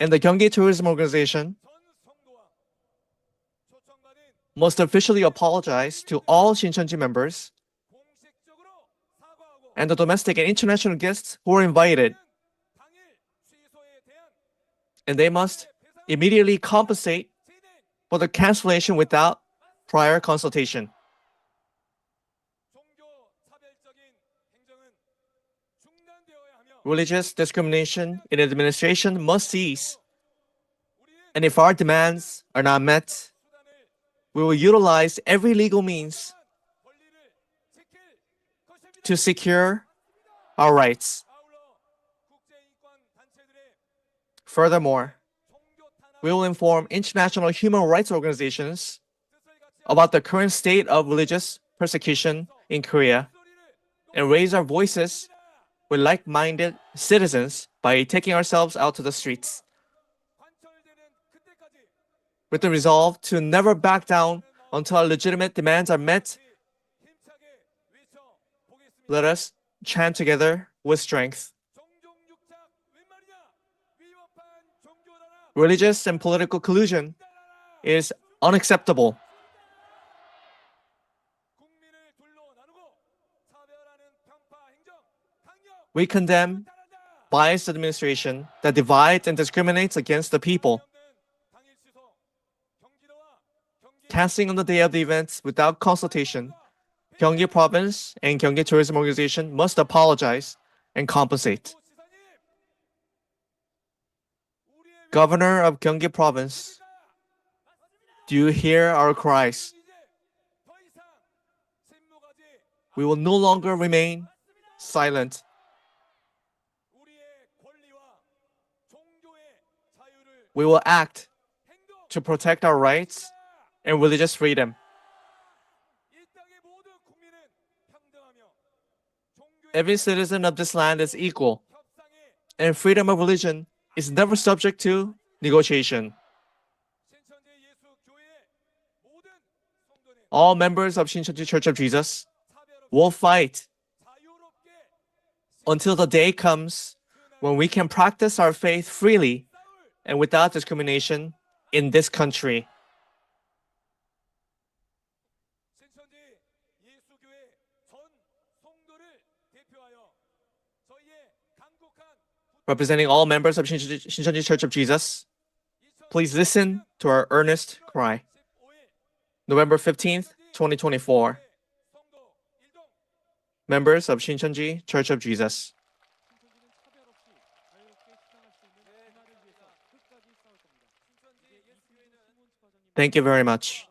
and the Gyeonggi Tourism Organization must officially apologize to all Shincheonji members and the domestic and international guests who were invited. And they must immediately compensate for the cancellation without prior consultation. Religious discrimination in administration must cease. And if our demands are not met, we will utilize every legal means to secure our rights. Furthermore, we will inform international human rights organizations about the current state of religious persecution in Korea and raise our voices with like-minded citizens by taking ourselves out to the streets. With the resolve to never back down until our legitimate demands are met, let us chant together with strength. Religious and political collusion is unacceptable. We condemn biased administration that divides and discriminates against the people. Canceling on the day of the events without consultation, Gyeonggi Province and Gyeonggi Tourism Organization must apologize and compensate. Governor of Gyeonggi Province, do you hear our cries? We will no longer remain silent. We will act to protect our rights and religious freedom. Every citizen of this land is equal, and freedom of religion is never subject to negotiation. All members of Shincheonji Church of Jesus will fight until the day comes when we can practice our faith freely and without discrimination in this country. Representing all members of Shincheonji Church of Jesus, please listen to our earnest cry. November 15th, 2024. Members of Shincheonji Church of Jesus. Thank you very much.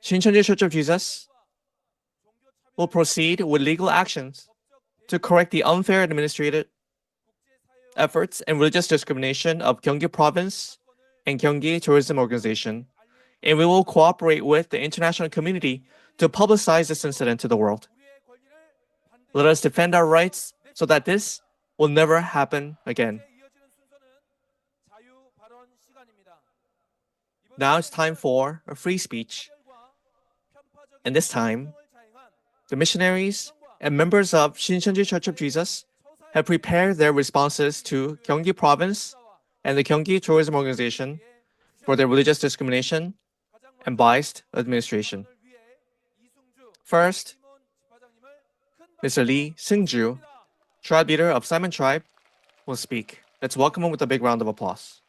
Shincheonji Church of Jesus will proceed with legal actions to correct the unfair administrative efforts and religious discrimination of Gyeonggi Province and Gyeonggi Tourism Organization, and we will cooperate with the international community to publicize this incident to the world. Let us defend our rights so that this will never happen again. Now it's time for a free speech. And this time, the missionaries and members of Shincheonji Church of Jesus have prepared their responses to Gyeonggi Province and the Gyeonggi Tourism Organization for their religious discrimination and biased administration. First, Mr. Lee Seung-ju, tribe leader of Simon Tribe, will speak. Let's welcome him with a big round of applause.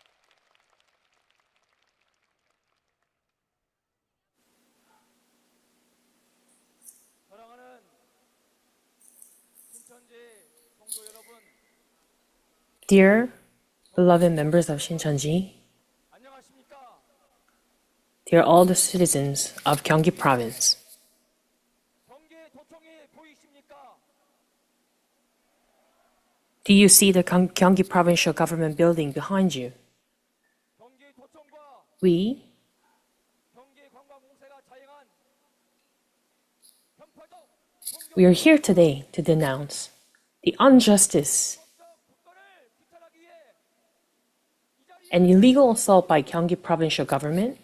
Dear beloved members of Shincheonji, dear all the citizens of Gyeonggi Province, do you see the Gyeonggi Provincial Government building behind you? We are here today to denounce the injustice and illegal assault by Gyeonggi Provincial Government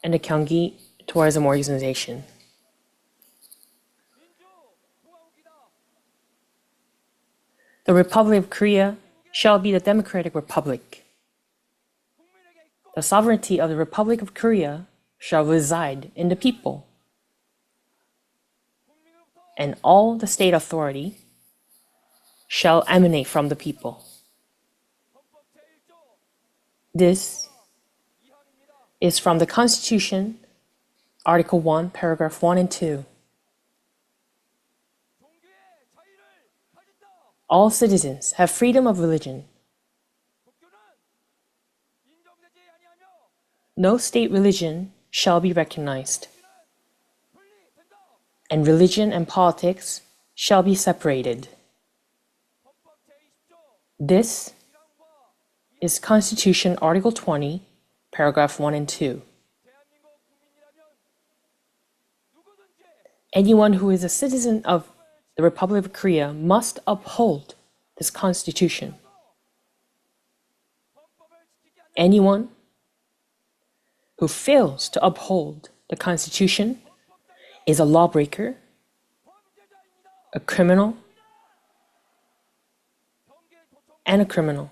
and the Gyeonggi Tourism Organization. The Republic of Korea shall be the Democratic Republic. The sovereignty of the Republic of Korea shall reside in the people, and all the state authority shall emanate from the people. This is from the Constitution, Article 1, Paragraph 1 and 2. All citizens have freedom of religion. No state religion shall be recognized, and religion and politics shall be separated. This is Constitution Article 20, Paragraph 1 and 2. Anyone who is a citizen of the Republic of Korea must uphold this Constitution. Anyone who fails to uphold the Constitution is a lawbreaker, a criminal, and a criminal.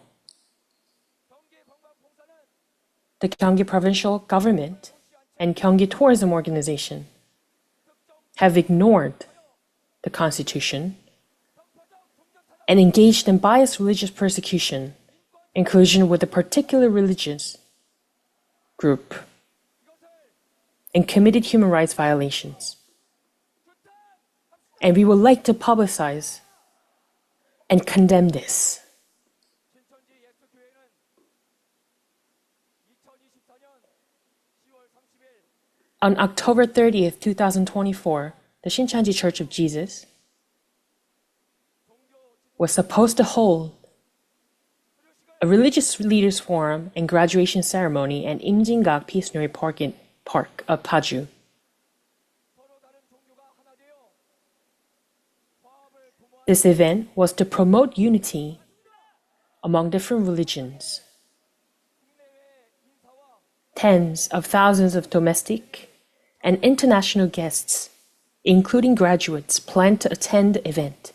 The Gyeonggi Provincial Government and Gyeonggi Tourism Organization have ignored the Constitution and engaged in biased religious persecution in collusion with a particular religious group and committed human rights violations. And we would like to publicize and condemn this. On October 30th, 2024, the Shincheonji Church of Jesus was supposed to hold a religious leaders forum and graduation ceremony at Imjingak Peace Park of Paju. This event was to promote unity among different religions. Tens of thousands of domestic and international guests, including graduates, planned to attend the event.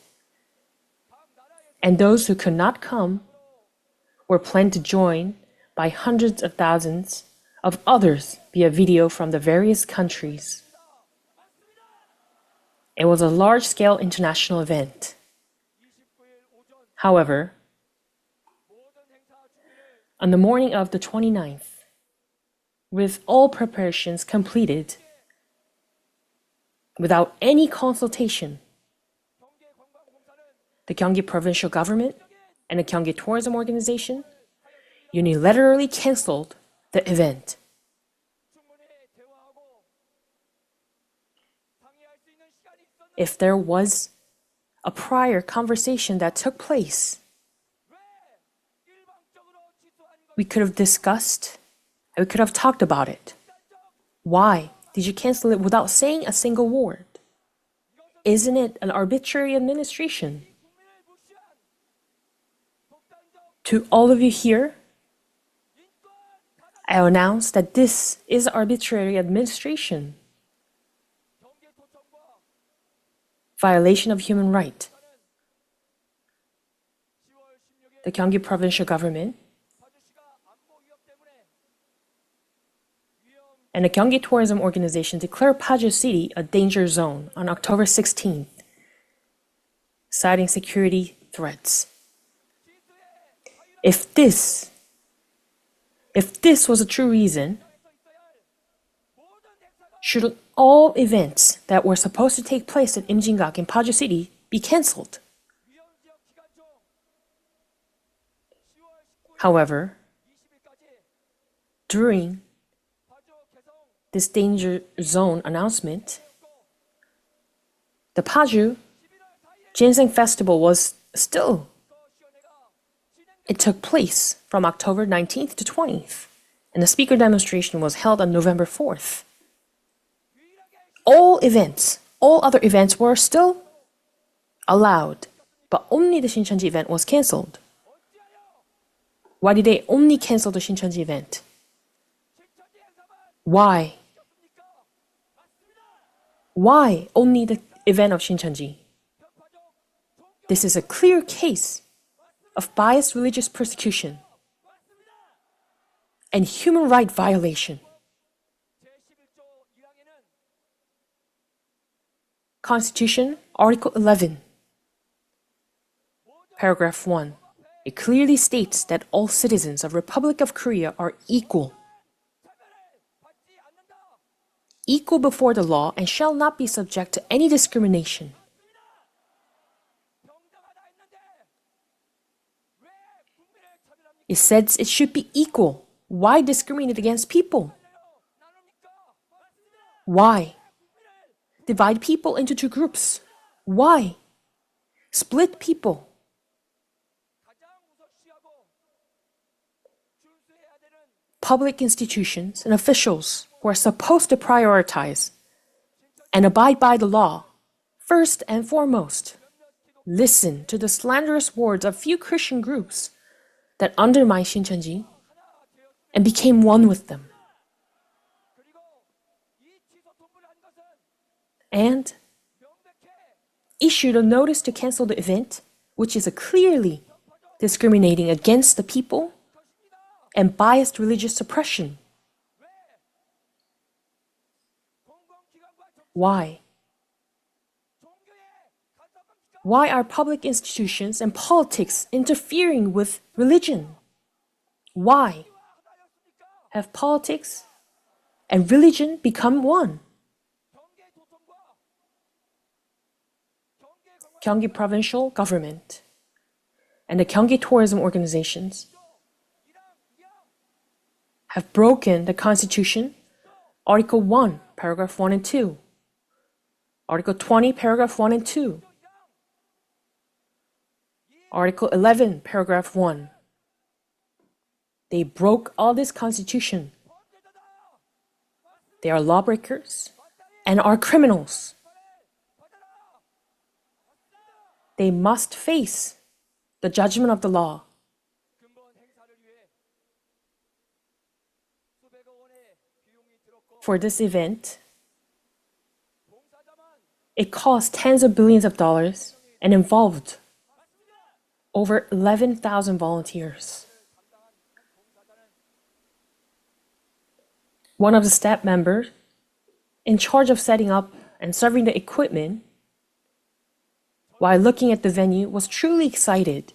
And those who could not come were planned to join by hundreds of thousands of others via video from the various countries. It was a large-scale international event. However, on the morning of the 29th, with all preparations completed, without any consultation, the Gyeonggi Provincial Government and the Gyeonggi Tourism Organization unilaterally canceled the event. If there was a prior conversation that took place, we could have discussed, and we could have talked about it. Why did you cancel it without saying a single word? Isn't it an arbitrary administration? To all of you here, I announce that this is arbitrary administration. Violation of human rights. The Gyeonggi Provincial Government and the Gyeonggi Tourism Organization declared Paju City a danger zone on October 16th, citing security threats. If this was a true reason, should all events that were supposed to take place at Imjingak in Paju City be cancelled? However, during this danger zone announcement, the Paju Ginseng Festival it took place from October 19th to 20th, and the speaker demonstration was held on November 4th. All other events were still allowed, but only the Shincheonji event was cancelled. Why did they only cancel the Shincheonji event? Why? Why only the event of Shincheonji? This is a clear case of biased religious persecution and human right violation. Constitution, Article 11, Paragraph 1. It clearly states that all citizens of Republic of Korea are equal before the law and shall not be subject to any discrimination. It says it should be equal. Why discriminate against people? Why divide people into two groups? Why split people? Public institutions and officials who are supposed to prioritize and abide by the law, first and foremost, listen to the slanderous words of few Christian groups that undermine Shincheonji and became one with them. And issued a notice to cancel the event, which is a clearly discriminating against the people and biased religious suppression. Why? Why are public institutions and politics interfering with religion? Why have politics and religion become one? Gyeonggi provincial government and the Gyeonggi tourism organizations have broken the Constitution, Article 1, Paragraph 1 and 2, Article 20, Paragraph 1 and 2, Article 11, Paragraph 1. They broke all this Constitution. They are lawbreakers and are criminals. They must face the judgment of the law. For this event, it cost tens of billions of dollars and involved over 11,000 volunteers. One of the staff members in charge of setting up and serving the equipment while looking at the venue was truly excited.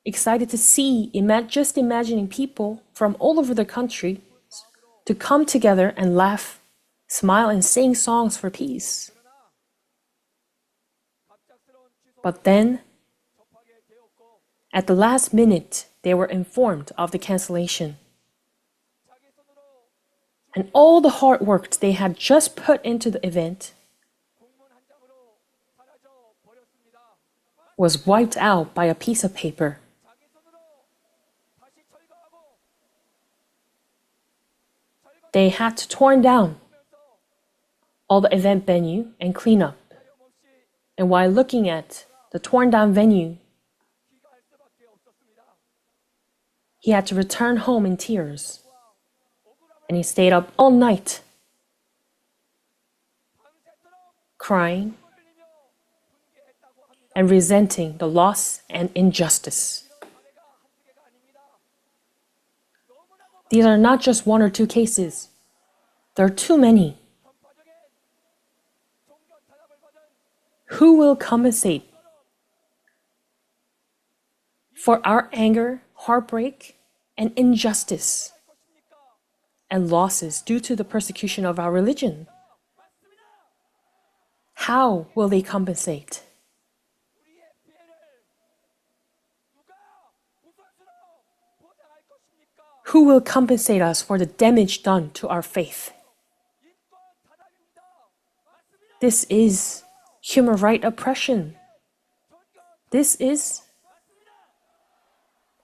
Excited to see, just imagining people from all over the country to come together and laugh, smile, and sing songs for peace. But then, at the last minute, they were informed of the cancellation. And all the hard work they had just put into the event was wiped out by a piece of paper. They had to torn down all the event venue and clean up. And while looking at the torn down venue, he had to return home in tears. And he stayed up all night, crying and resenting the loss and injustice. These are not just one or two cases. There are too many. Who will compensate for our anger, heartbreak, and injustice and losses due to the persecution of our religion? How will they compensate? Who will compensate us for the damage done to our faith? This is human rights oppression. This is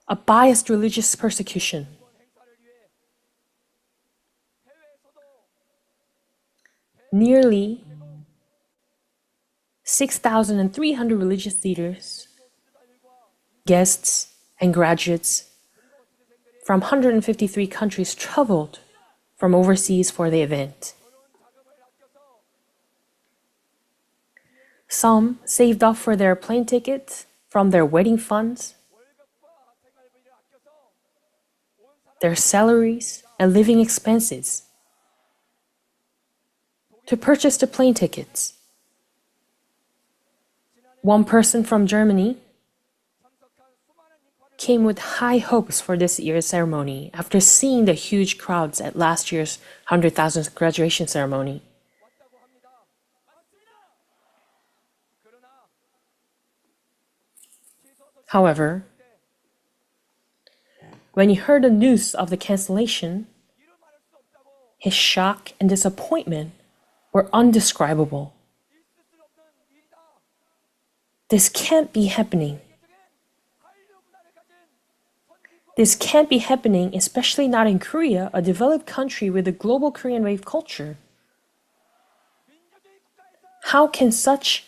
a biased religious persecution. Nearly 6,300 religious leaders, guests, and graduates from 153 countries traveled from overseas for the event. Some saved up for their plane tickets from their wedding funds, their salaries and living expenses to purchase the plane tickets. One person from Germany came with high hopes for this year's ceremony after seeing the huge crowds at last year's 100,000th graduation ceremony. However, when he heard the news of the cancellation, his shock and disappointment were undescribable. This can't be happening. This can't be happening, especially not in Korea, a developed country with a global Korean wave culture. How can such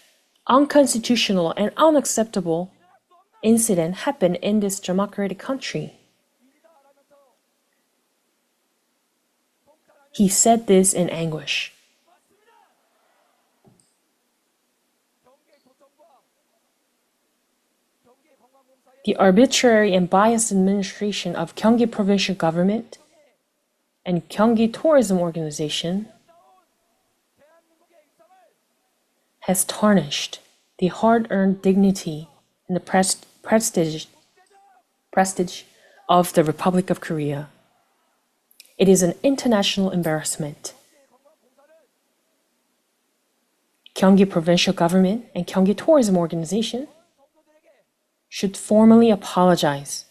unconstitutional and unacceptable incident happen in this democratic country? He said this in anguish. The arbitrary and biased administration of Gyeonggi provincial government and Gyeonggi tourism organization has tarnished the hard-earned dignity and the prestige of the Republic of Korea. It is an international embarrassment. Gyeonggi provincial government and Gyeonggi tourism organization should formally apologize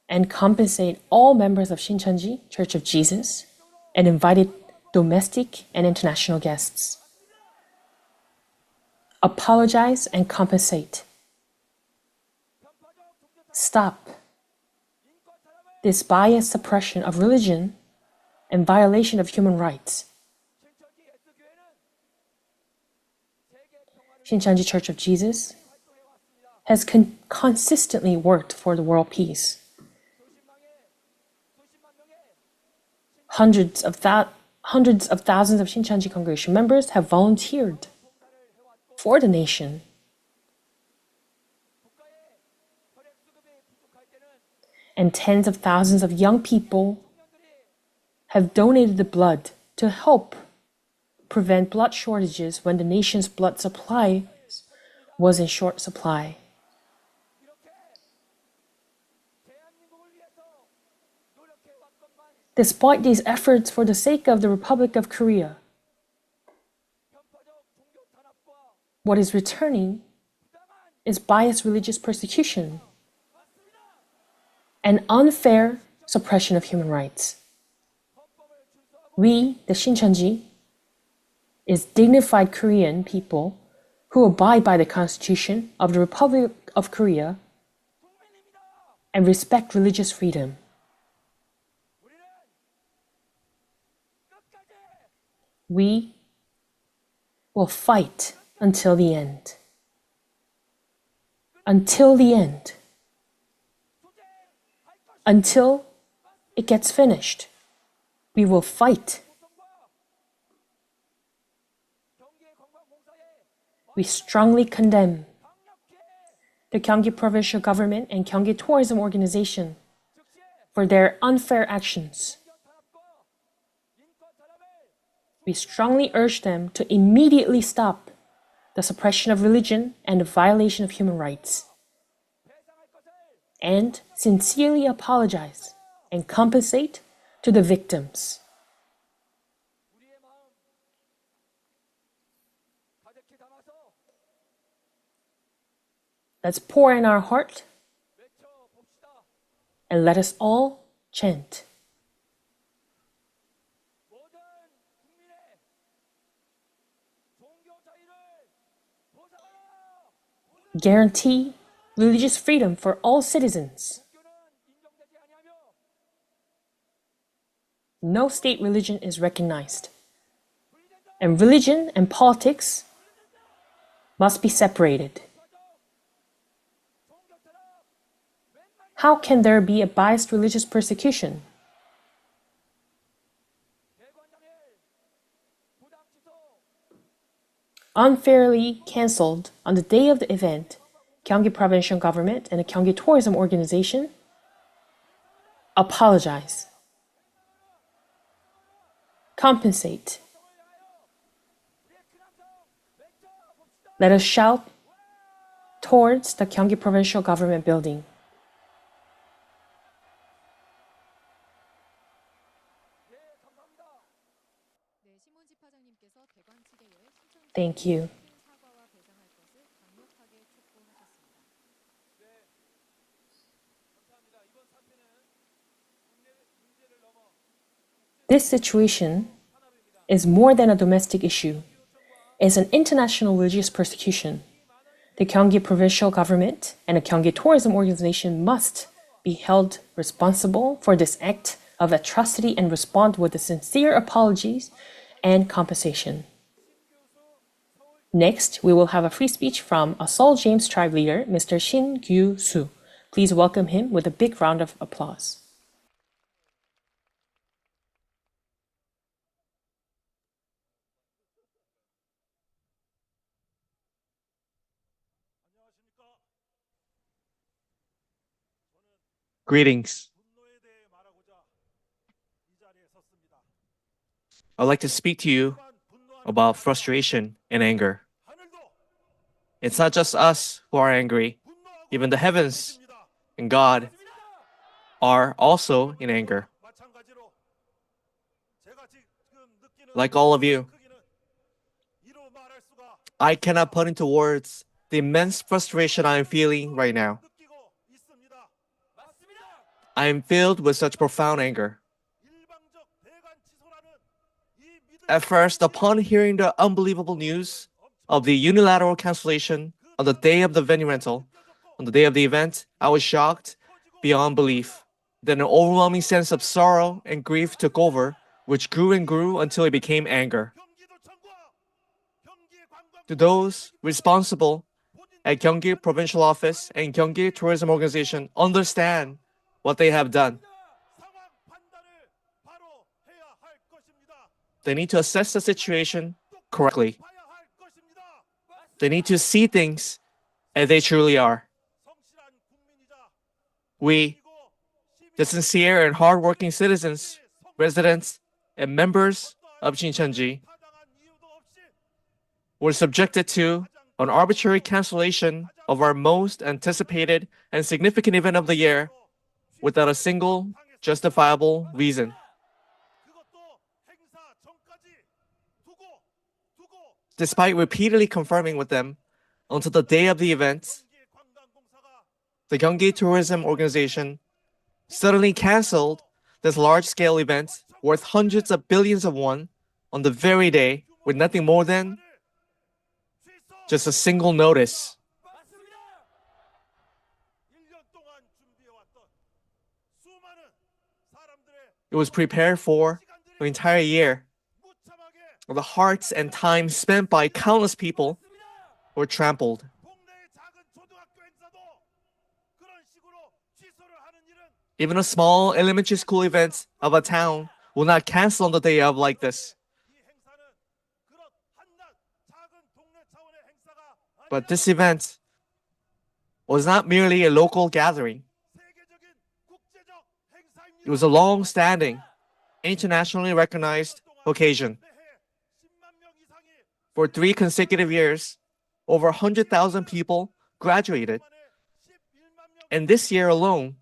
and compensate all members of Shincheonji Church of Jesus and invited domestic and international guests. Apologize and compensate. Stop this biased suppression of religion and violation of human rights. Shincheonji Church of Jesus has consistently worked for the world peace. Hundreds of thousands of Shincheonji congregation members have volunteered for the nation. And tens of thousands of young people have donated the blood to help prevent blood shortages when the nation's blood supply was in short supply. Despite these efforts for the sake of the Republic of Korea, what is returning is biased religious persecution and unfair suppression of human rights. We, the Shincheonji, is dignified Korean people who abide by the Constitution of the Republic of Korea and respect religious freedom. We will fight until the end. Until the end. Until it gets finished. We will fight. We strongly condemn the Gyeonggi provincial government and Gyeonggi tourism organization for their unfair actions. We strongly urge them to immediately stop the suppression of religion and the violation of human rights, and sincerely apologize and compensate to the victims. Let's pour in our heart and let us all chant. Guarantee religious freedom for all citizens. No state religion is recognized, and religion and politics must be separated. How can there be a biased religious persecution? Unfairly cancelled on the day of the event, Gyeonggi Provincial Government and the Gyeonggi Tourism Organization apologize. Compensate. Let us shout towards the Gyeonggi Provincial Government building. Thank you. This situation is more than a domestic issue. It's an international religious persecution. The Gyeonggi Provincial Government and the Gyeonggi Tourism Organization must be held responsible for this act of atrocity and respond with sincere apologies and compensation. Next, we will have a free speech from a Seoul James tribe leader, Mr. Shin Gyu-soo. Please welcome him with a big round of applause. Greetings. I'd like to speak to you about frustration and anger. It's not just us who are angry. Even the heavens and God are also in anger. Like all of you, I cannot put into words the immense frustration I am feeling right now. I am filled with such profound anger. At first, upon hearing the unbelievable news of the unilateral cancellation on the day of the venue rental, on the day of the event, I was shocked beyond belief. Then an overwhelming sense of sorrow and grief took over, which grew and grew until it became anger. To those responsible at Gyeonggi Provincial Office and Gyeonggi Tourism Organization understand what they have done. They need to assess the situation correctly. They need to see things as they truly are. We, the sincere and hardworking citizens, residents, and members of Shincheonji, were subjected to an arbitrary cancellation of our most anticipated and significant event of the year without a single justifiable reason. Despite repeatedly confirming with them until the day of the event, the Gyeonggi Tourism Organization suddenly canceled this large-scale event worth hundreds of billions of won on the very day with nothing more than just a single notice. It was prepared for an entire year. The hearts and time spent by countless people were trampled. Even a small elementary school event of a town will not cancel on the day of like this. But this event was not merely a local gathering. It was a long-standing, internationally recognized occasion. For 3 consecutive years, over 100,000 people graduated. And this year alone,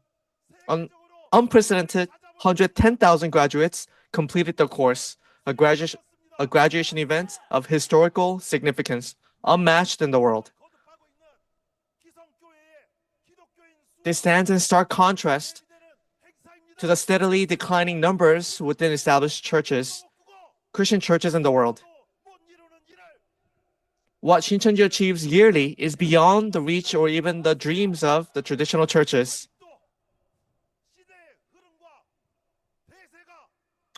an unprecedented 110,000 graduates completed the course, a graduation event of historical significance, unmatched in the world. This stands in stark contrast to the steadily declining numbers within established churches, Christian churches in the world. What Shincheonji achieves yearly is beyond the reach or even the dreams of the traditional churches.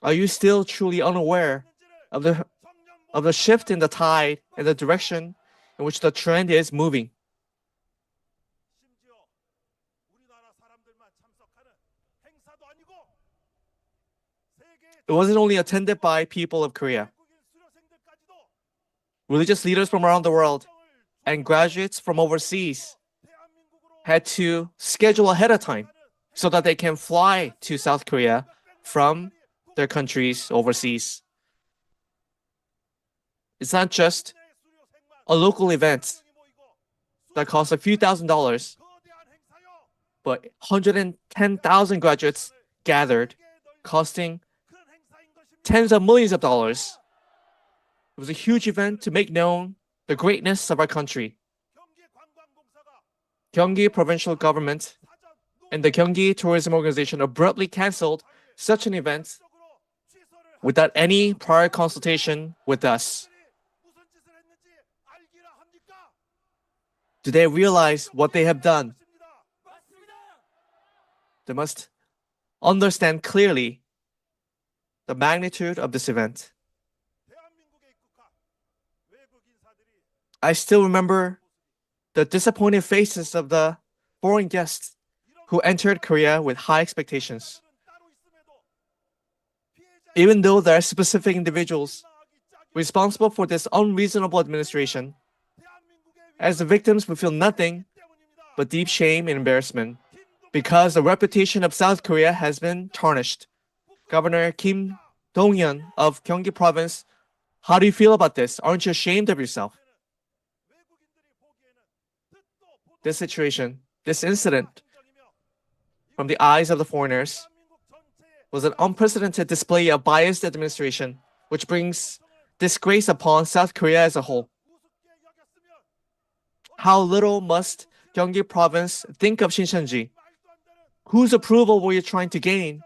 Are you still truly unaware of the shift in the tide and the direction in which the trend is moving? It wasn't only attended by people of Korea. Religious leaders from around the world and graduates from overseas had to schedule ahead of time so that they can fly to South Korea from their countries overseas. It's not just a local event that costs a few $1,000s, but 110,000 graduates gathered, costing tens of millions of dollars. It was a huge event to make known the greatness of our country. Gyeonggi provincial government and the Gyeonggi Tourism Organization abruptly canceled such an event without any prior consultation with us. Do they realize what they have done? They must understand clearly the magnitude of this event. I still remember the disappointed faces of the foreign guests who entered Korea with high expectations. Even though there are specific individuals responsible for this unreasonable administration, as the victims we feel nothing but deep shame and embarrassment because the reputation of South Korea has been tarnished. Governor Dong-yeon of Gyeonggi province, how do you feel about this? Aren't you ashamed of yourself? This situation, this incident, from the eyes of the foreigners, was an unprecedented display of biased administration, which brings disgrace upon South Korea as a whole. How little must Gyeonggi province think of Shincheonji? Whose approval were you trying to gain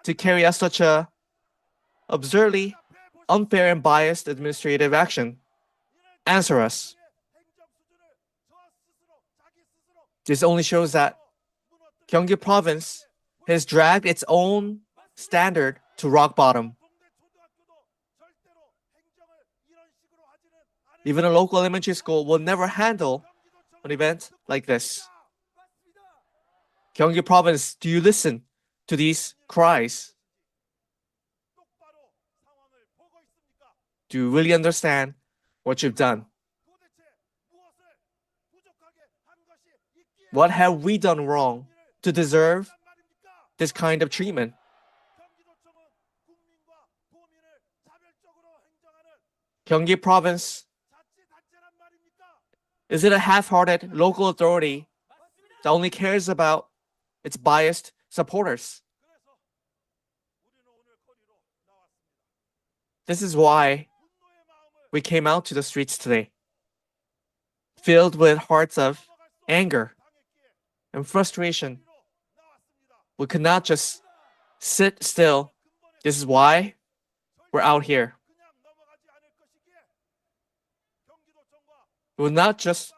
to carry out such a absurdly unfair and biased administrative action? Answer us. This only shows that Gyeonggi province has dragged its own standard to rock bottom. Even a local elementary school will never handle an event like this. Gyeonggi province, do you listen to these cries? Do you really understand what you've done? What have we done wrong to deserve this kind of treatment? Gyeonggi province, is it a half-hearted local authority that only cares about its biased supporters? This is why we came out to the streets today, filled with hearts of anger and frustration. We could not just sit still. This is why we're out here. We will not just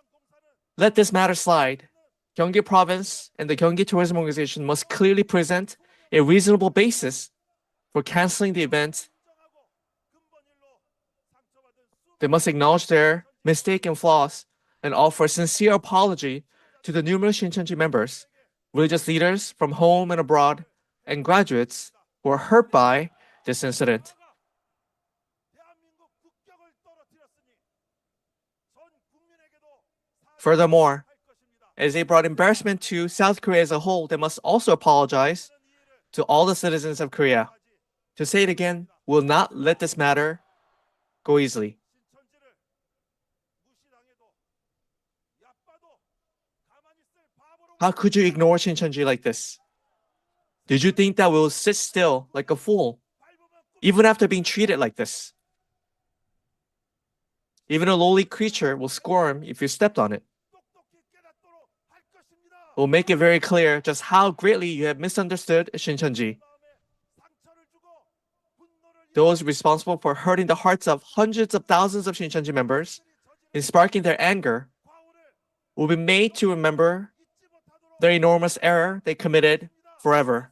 let this matter slide. Gyeonggi province and the Gyeonggi Tourism Organization must clearly present a reasonable basis for canceling the event. They must acknowledge their mistake and flaws and offer a sincere apology to the numerous Shincheonji members, religious leaders from home and abroad, and graduates who were hurt by this incident. Furthermore, as they brought embarrassment to South Korea as a whole, they must also apologize to all the citizens of Korea. To say it again, we will not let this matter go easily. How could you ignore Shincheonji like this? Did you think that we will sit still like a fool, even after being treated like this? Even a lowly creature will squirm if you stepped on it. will make it very clear just how greatly you have misunderstood Shincheonji. Those responsible for hurting the hearts of hundreds of thousands of Shincheonji members and sparking their anger will be made to remember their enormous error they committed forever.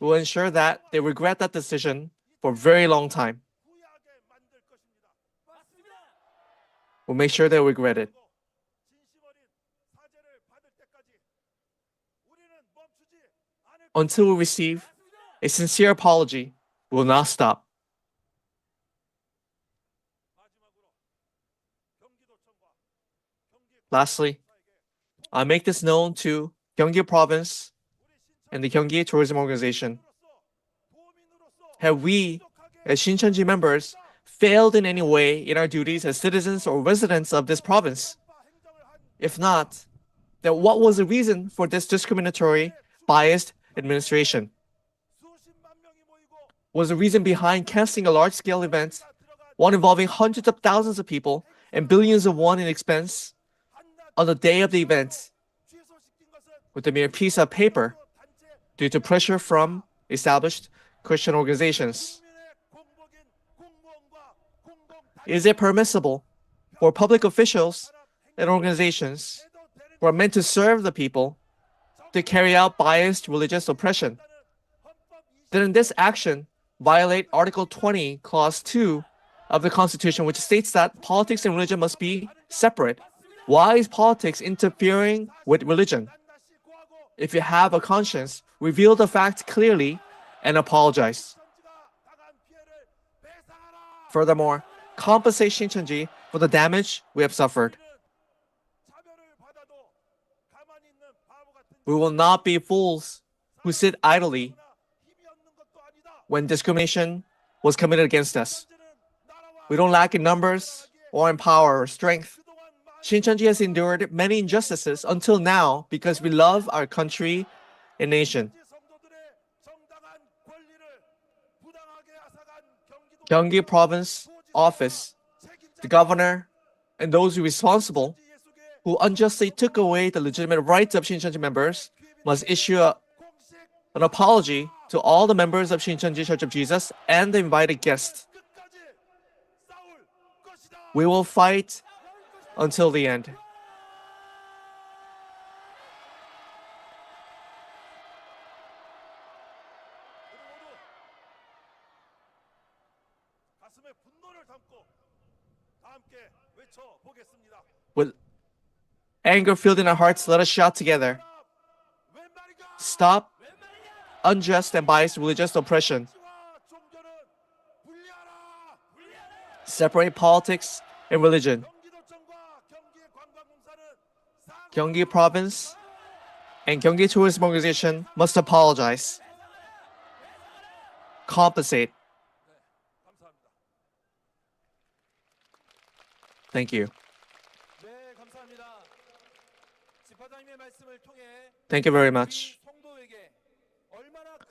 We'll ensure that they regret that decision for a very long time. We'll make sure they regret it. Until we receive a sincere apology, we will not stop. Lastly, I make this known to Gyeonggi Province and the Gyeonggi Tourism Organization. Have we, as Shincheonji members, failed in any way in our duties as citizens or residents of this province? If not, then what was the reason for this discriminatory, biased administration? Was the reason behind canceling a large-scale event, one involving hundreds of thousands of people and billions of won in expense, on the day of the event, with a mere piece of paper, due to pressure from established Christian organizations? Is it permissible for public officials and organizations who are meant to serve the people to carry out biased religious oppression? Didn't this action violate Article 20, Clause 2 of the Constitution, which states that politics and religion must be separate? Why is politics interfering with religion? If you have a conscience, reveal the fact clearly and apologize. Furthermore, compensate Shincheonji for the damage we have suffered. We will not be fools who sit idly when discrimination was committed against us. We don't lack in numbers or in power or strength. Shincheonji has endured many injustices until now because we love our country and nation. Gyeonggi Province Office, the governor, and those responsible who unjustly took away the legitimate rights of Shincheonji members must issue an apology to all the members of Shincheonji Church of Jesus and the invited guests. We will fight until the end. With anger filled in our hearts, let us shout together. Stop unjust and biased religious oppression. Separate politics and religion. Gyeonggi Province and Gyeonggi Tourism Organization must apologize. Compensate. Thank you. Thank you very much.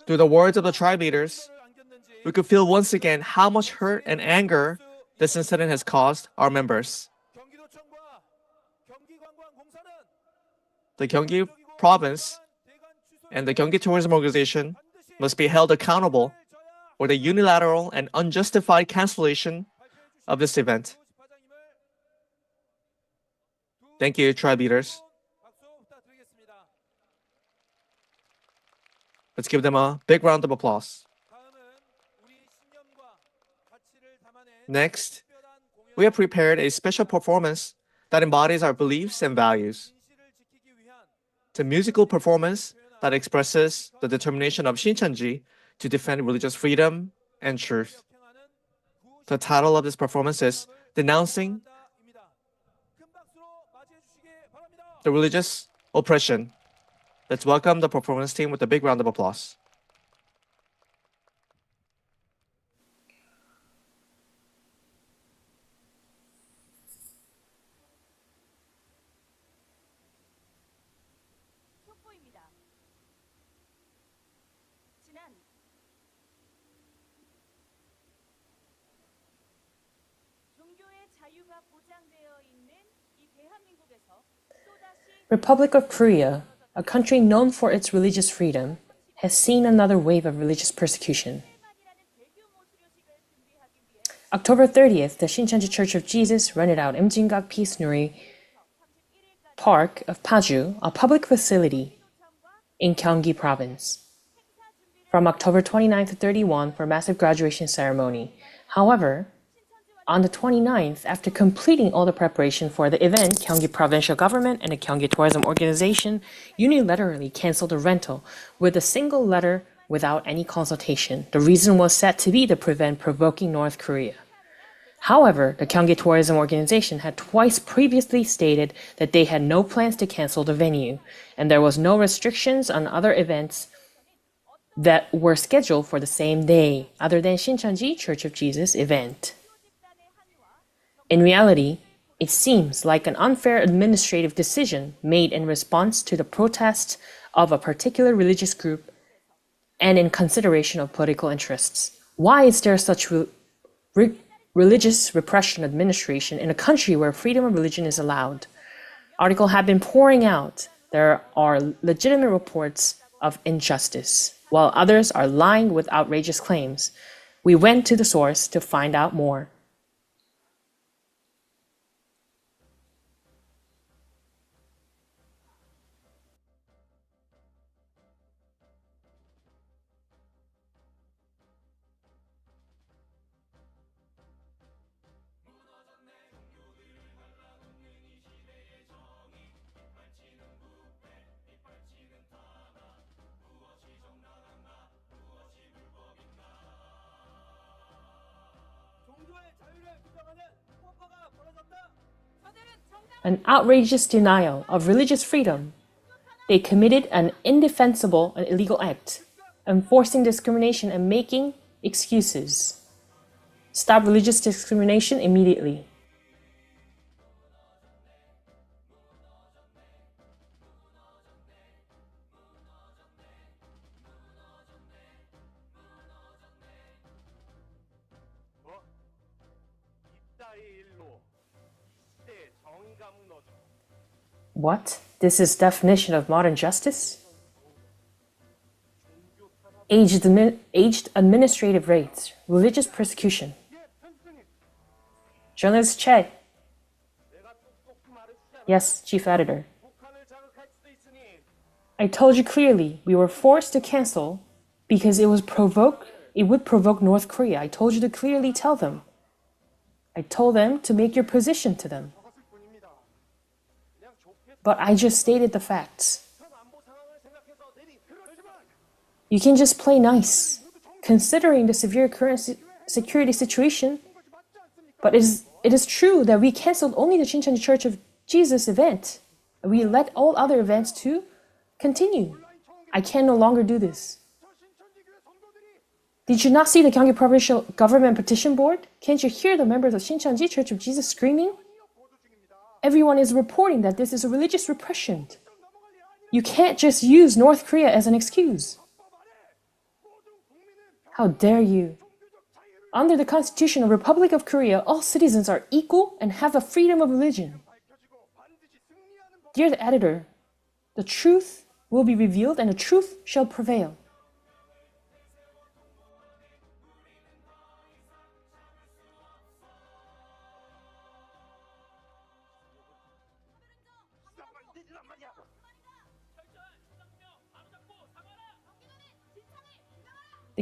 Through the words of the tribe leaders, we could feel once again how much hurt and anger this incident has caused our members. The Gyeonggi Province and the Gyeonggi Tourism Organization must be held accountable for the unilateral and unjustified cancellation of this event. Thank you, tribe leaders. Let's give them a big round of applause. Next, we have prepared a special performance that embodies our beliefs and values. It's a musical performance that expresses the determination of Shincheonji to defend religious freedom and truth. The title of this performance is Denouncing the Religious Oppression. Let's welcome the performance team with a big round of applause. 종교의 자유가 보장되어 있는 이 대한민국에서 또다시 Republic of Korea, a country known for its religious freedom, has seen another wave of religious persecution. October 30th, the Shincheonji Church of Jesus rented out Imjingak Peace Nuri Park of Paju, a public facility in Gyeonggi province, from October 29th to 31 for a massive graduation ceremony. However, on the 29th, after completing all the preparation for the event, Gyeonggi Provincial Government and the Gyeonggi Tourism Organization unilaterally canceled the rental with a single letter without any consultation. The reason was said to be to prevent provoking North Korea. However, the Gyeonggi Tourism Organization had twice previously stated that they had no plans to cancel the venue, and there was no restrictions on other events that were scheduled for the same day, other than Shincheonji Church of Jesus event. In reality, it seems like an unfair administrative decision made in response to the protests of a particular religious group and in consideration of political interests. Why is there such religious repression administration in a country where freedom of religion is allowed? Articles have been pouring out. There are legitimate reports of injustice, while others are lying with outrageous claims. We went to the source to find out more. An outrageous denial of religious freedom. They committed an indefensible and illegal act, enforcing discrimination and making excuses. Stop religious discrimination immediately. What? This is definition of modern justice? Aged administrative rates, religious persecution. Journalist Che. Yes, chief editor. I told you clearly we were forced to cancel because it would provoke North Korea. I told you to clearly tell them. I told them to make your position to them. But I just stated the facts. You can just play nice, considering the severe current security situation. But it is true that we canceled only the Shincheonji Church of Jesus event. We let all other events to continue. I can no longer do this. Did you not see the Gyeonggi Provincial Government Petition Board? Can't you hear the members of Shincheonji Church of Jesus screaming? Everyone is reporting that this is a religious repression. You can't just use North Korea as an excuse. How dare you? Under the Constitution of the Republic of Korea, all citizens are equal and have a freedom of religion. Dear the editor, the truth will be revealed and the truth shall prevail.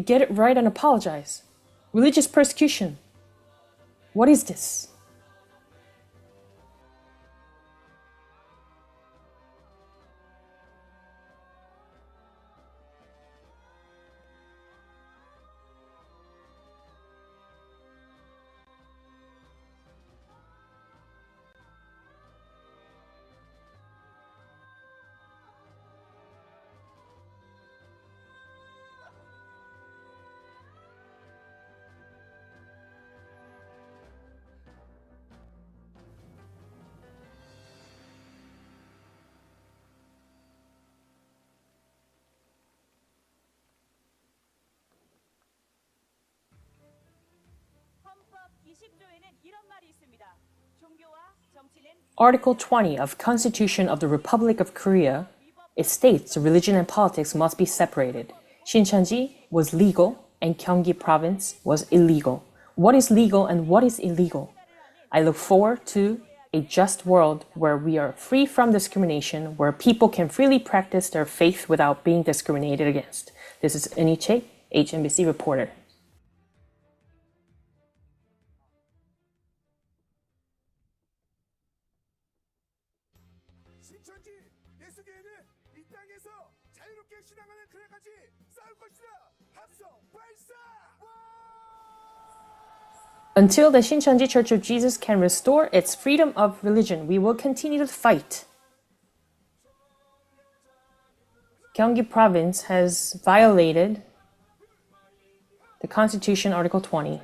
Get it right and apologize. Religious persecution. What is this? 헌법 20조에는 이런 말이 있습니다. 종교와 Article 20 of Constitution of the Republic of Korea, it states religion and politics must be separated. Shincheonji was legal and Gyeonggi province was illegal. What is legal and what is illegal? I look forward to a just world where we are free from discrimination, where people can freely practice their faith without being discriminated against. This is Eunice, HNBC reporter. 신천지 예수교회는 이 땅에서 자유롭게 신앙하는 그날까지 싸울 것이다. 합성 발사! Until the Shincheonji Church of Jesus can restore its freedom of religion, we will continue to fight. Gyeonggi province has violated the Constitution, Article 20.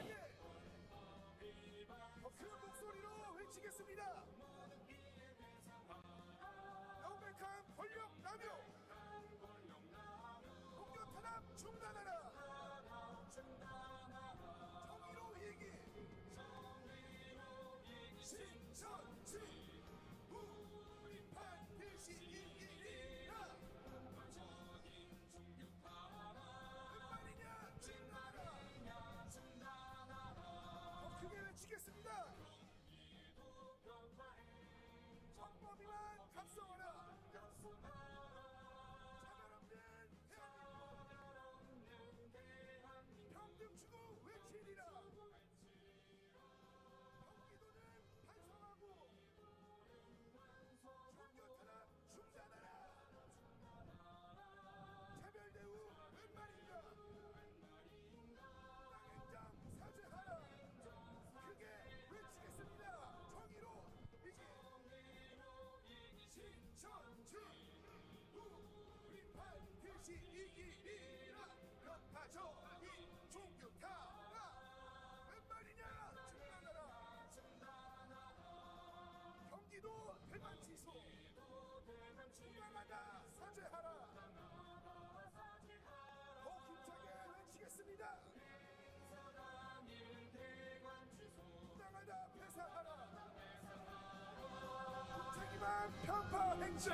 편파 행정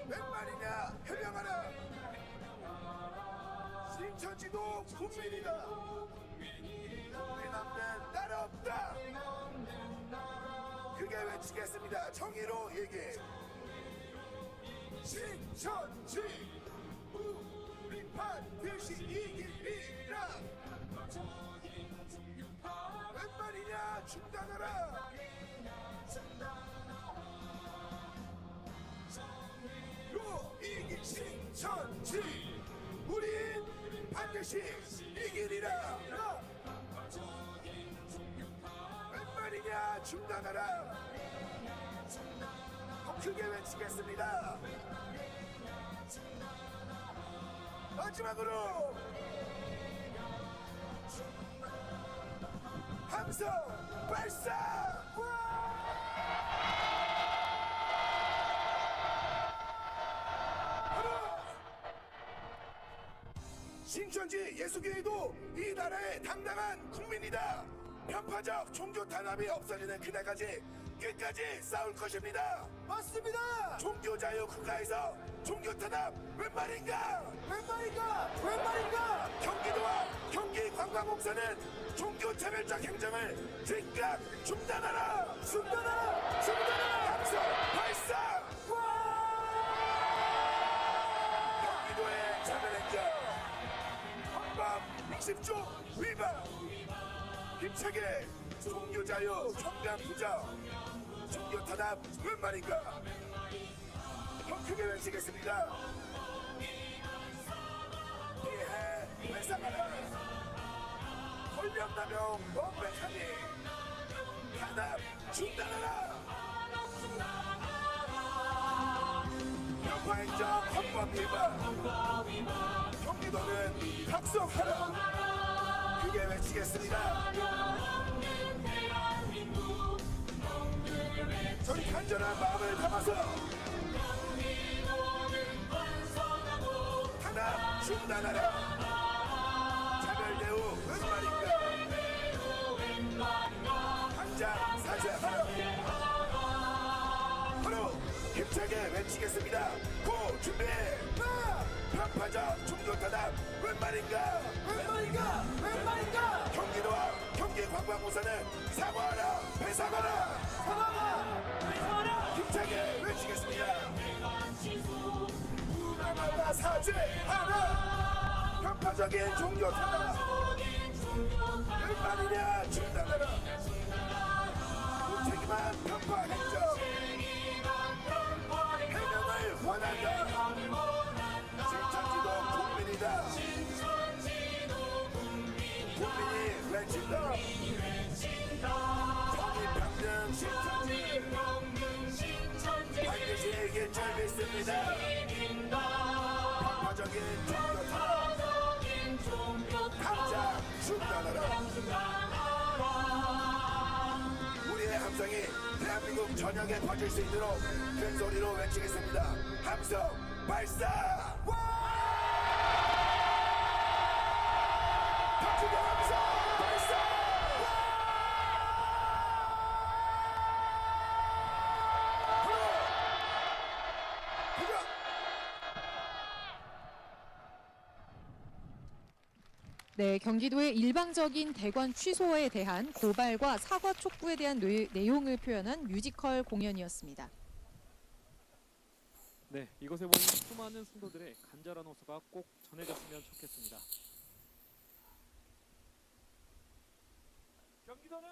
웬 말이냐 해명하라. 신천지도 국민이다. 대남는 나라 없다. 크게 외치겠습니다. 정의로 얘기해. 신천지 우리 반드시 이기리라. 웬 말이냐 중단하라. 신천지 우린 반드시 이기리라. 웬 말이냐 중단하라. 크게 외치겠습니다. 마지막으로 함성 발사. 신천지 예수교회도 이 나라의 당당한 국민이다. 편파적 종교 탄압이 없어지는 그날까지 끝까지 싸울 것입니다. 맞습니다. 종교 자유 국가에서 종교 탄압 웬 말인가? 웬 말인가? 웬 말인가? 경기도와 경기 관광공사는 종교 차별적 행정을 즉각 중단하라. 중단하라. 중단하라. 함성 발사. 경기도의 차별행정 60조 위반. 힘차게 종교 자유 정당 부정 종교 탄압 웬 말인가? 더 크게 외치겠습니다. 피해 회상하라. 권력남용 범백하니 탄압 중단하라. 편파행정 헌법 위반. 경기도는 각성하라. 크게 외치겠습니다. 저희 간절한 마음을 담아서 탄압 중단하라. 차별 대우 웬 말인가? 당장 사죄 힘차게 외치겠습니다. 고 준비 편파적 종교타당 웬 말인가 경기도와 경기관광공사는 사과하라 배상하라 힘차게 외치겠습니다. 무당하다 사죄하라 편파적인 종교타당 웬 말이냐 중단하라 무책임한 편파 행정 해명을 원한다. 신천지도 국민이다. 국민이 외친다. 정의평등 신천지 반드시 이길 줄 믿습니다. 편파적인 종교타 당장 중단하라. 우리의 함성이 대한민국 전역에 퍼질 수 있도록 큰 소리로 외치겠습니다. 함성 발사! 덕후의 함성 발사! 네, 경기도의 일방적인 대관 취소에 대한 고발과 사과 촉구에 대한 내용을 표현한 뮤지컬 공연이었습니다. 네, 이곳에 모인 수많은 성도들의 간절한 호소가 꼭 전해졌으면 좋겠습니다. 경기도는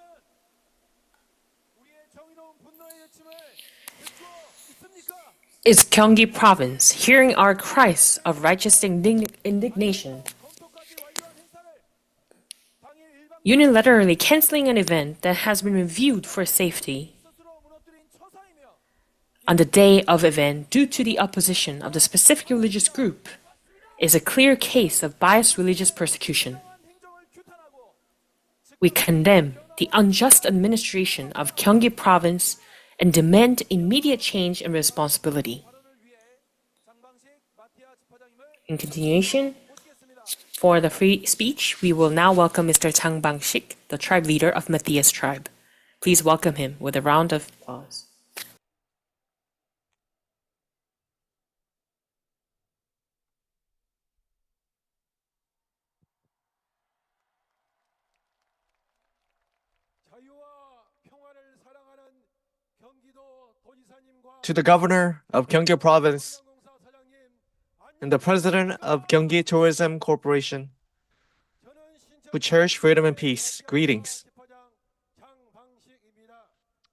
우리의 정의로운 분노의 외침을 듣고 있습니까? Is Gyeonggi Province hearing our cries of righteous indignation, unilaterally canceling an event that has been reviewed for safety on the day of event due to the opposition of the specific religious group is a clear case of biased religious persecution. We condemn the unjust administration of Gyeonggi Province and demand immediate change and responsibility. In continuation, for the free speech, we will now welcome Mr. Chang Bang-sik, the tribe leader of Matthias tribe. Please welcome him with a round of applause. To the governor of Gyeonggi Province and the president of Gyeonggi Tourism Corporation, who cherish freedom and peace, greetings.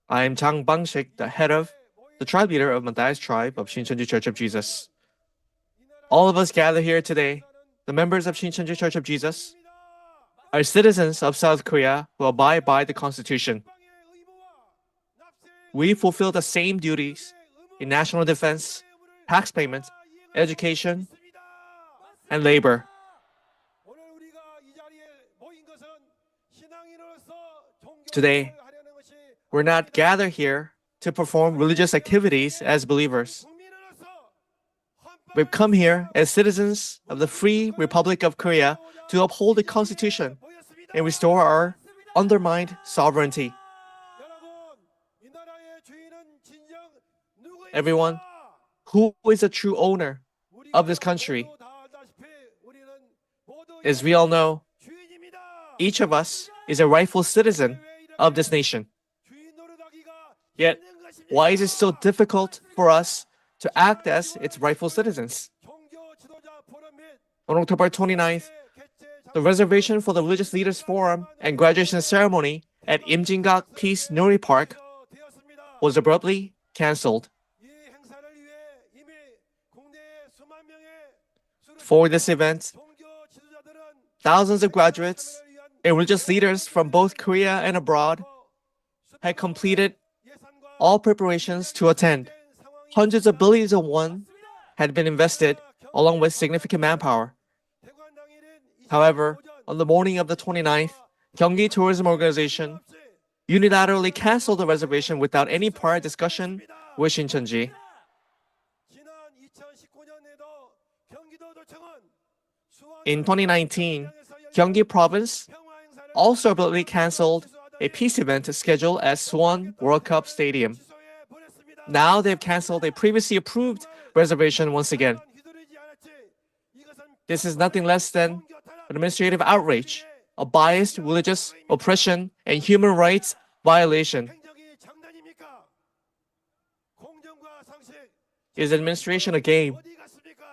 I am Chang Bang-sik, the head of the tribe leader of Matthias tribe of Shincheonji Church of Jesus. All of us gather here today, the members of Shincheonji Church of Jesus, are citizens of South Korea who abide by the Constitution. We fulfill the same duties in national defense, tax payments, education, and labor. Today, we're not gathered here to perform religious activities as believers. We've come here as citizens of the Free Republic of Korea to uphold the Constitution and restore our undermined sovereignty. Everyone, who is a true owner of this country? As we all know, each of us is a rightful citizen of this nation. Yet, why is it so difficult for us to act as its rightful citizens? On October 29th, the Reservation for the Religious Leaders Forum and graduation ceremony at Imjingak Peace Nuri Park was abruptly cancelled. For this event, thousands of graduates and religious leaders from both Korea and abroad had completed all preparations to attend. Hundreds of billions of won had been invested along with significant manpower. However, on the morning of the 29th, Gyeonggi Tourism Organization unilaterally canceled the reservation without any prior discussion with Shincheonji. In 2019, Gyeonggi Province also abruptly canceled a peace event scheduled at Suwon World Cup Stadium. Now they've canceled a previously approved reservation once again. This is nothing less than administrative outrage, a biased religious oppression, and human rights violation. Is administration a game?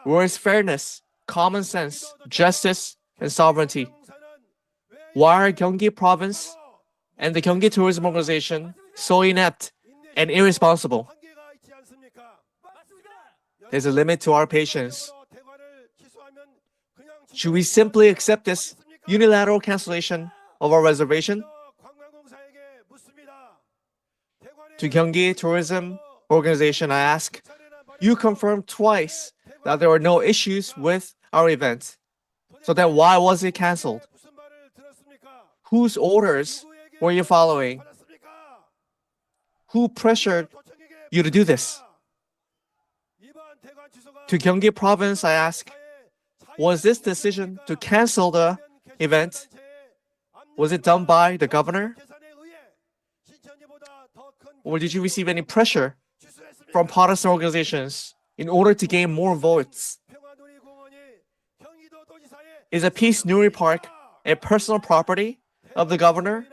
Where is fairness, common sense, justice, and sovereignty? Why are Gyeonggi Province and the Gyeonggi Tourism Organization so inept and irresponsible? There's a limit to our patience. Should we simply accept this unilateral cancellation of our reservation? To Gyeonggi Tourism Organization, I ask, you confirmed twice that there were no issues with our event. So then why was it canceled? Whose orders were you following? Who pressured you to do this? To Gyeonggi Province, I ask, was this decision to cancel the event, was it done by the governor? Or did you receive any pressure from partisan organizations in order to gain more votes? Is a Peace Nuri Park a personal property of the governor?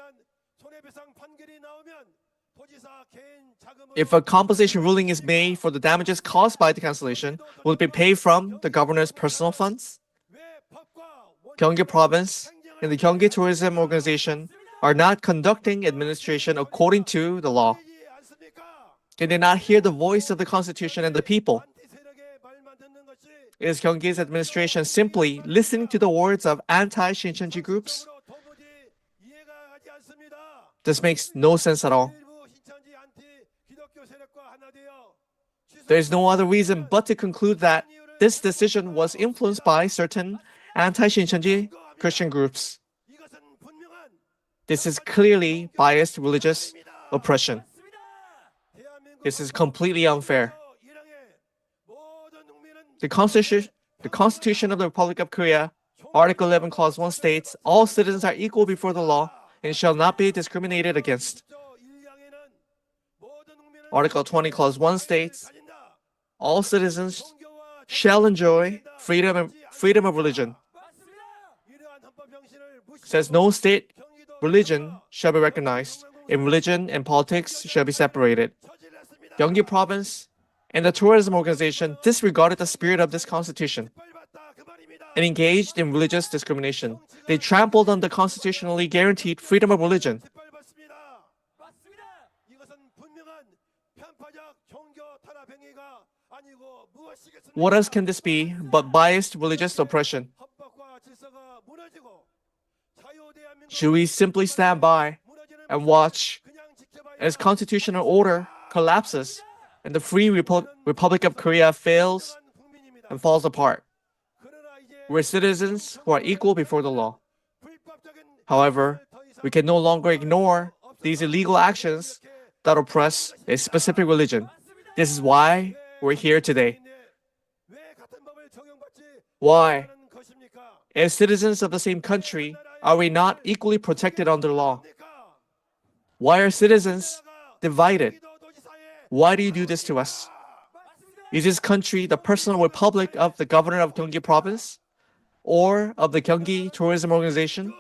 If a compensation ruling is made for the damages caused by the cancellation, will it be paid from the governor's personal funds? Gyeonggi Province and the Gyeonggi Tourism Organization are not conducting administration according to the law. Can they not hear the voice of the Constitution and the people? Is Gyeonggi's administration simply listening to the words of anti-Shincheonji groups? This makes no sense at all. There is no other reason but to conclude that this decision was influenced by certain anti-Shincheonji Christian groups. This is clearly biased religious oppression. This is completely unfair. The Constitution of the Republic of Korea, Article 11, Clause 1 states, all citizens are equal before the law and shall not be discriminated against. Article 20, Clause 1 states, all citizens shall enjoy freedom of religion. It says no state religion shall be recognized, and religion and politics shall be separated. Gyeonggi Province and the tourism organization disregarded the spirit of this constitution and engaged in religious discrimination. They trampled on the constitutionally guaranteed freedom of religion. What else can this be but biased religious oppression? Should we simply stand by and watch as constitutional order collapses and the free Republic of Korea fails and falls apart? We're citizens who are equal before the law. However, we can no longer ignore these illegal actions that oppress a specific religion. This is why we're here today. Why? As citizens of the same country, are we not equally protected under law? Why are citizens divided? Why do you do this to us? Is this country the personal republic of the governor of Gyeonggi Province or of the Gyeonggi Tourism Organization?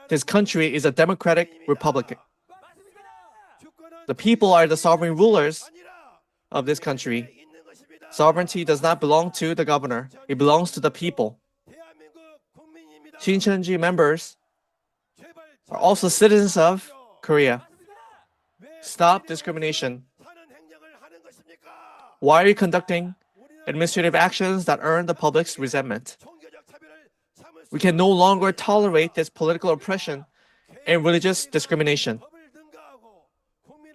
This country is a democratic republic. The people are the sovereign rulers of this country. Sovereignty does not belong to the governor. It belongs to the people. Shincheonji members are also citizens of Korea. Stop discrimination. Why are you conducting administrative actions that earn the public's resentment? We can no longer tolerate this political oppression and religious discrimination.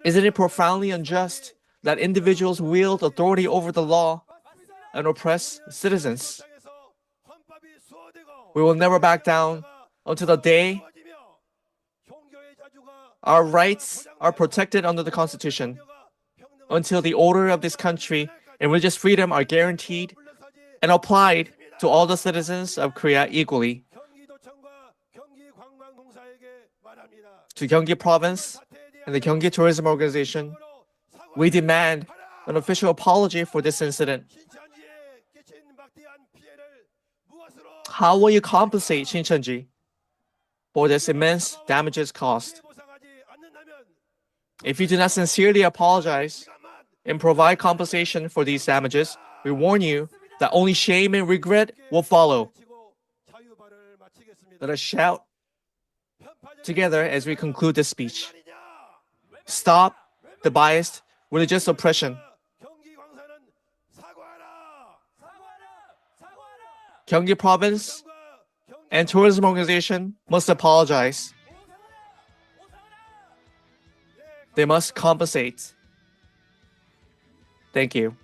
Isn't it profoundly unjust that individuals wield authority over the law and oppress citizens? We will never back down until the day our rights are protected under the Constitution, until the order of this country and religious freedom are guaranteed and applied to all the citizens of Korea equally. To Gyeonggi Province and the Gyeonggi Tourism Organization, we demand an official apology for this incident. How will you compensate Shincheonji for this immense damages caused? If you do not sincerely apologize and provide compensation for these damages, we warn you that only shame and regret will follow. Let us shout together as we conclude this speech. Stop the biased religious oppression. Gyeonggi Province and Tourism Organization must apologize. They must compensate. Thank you.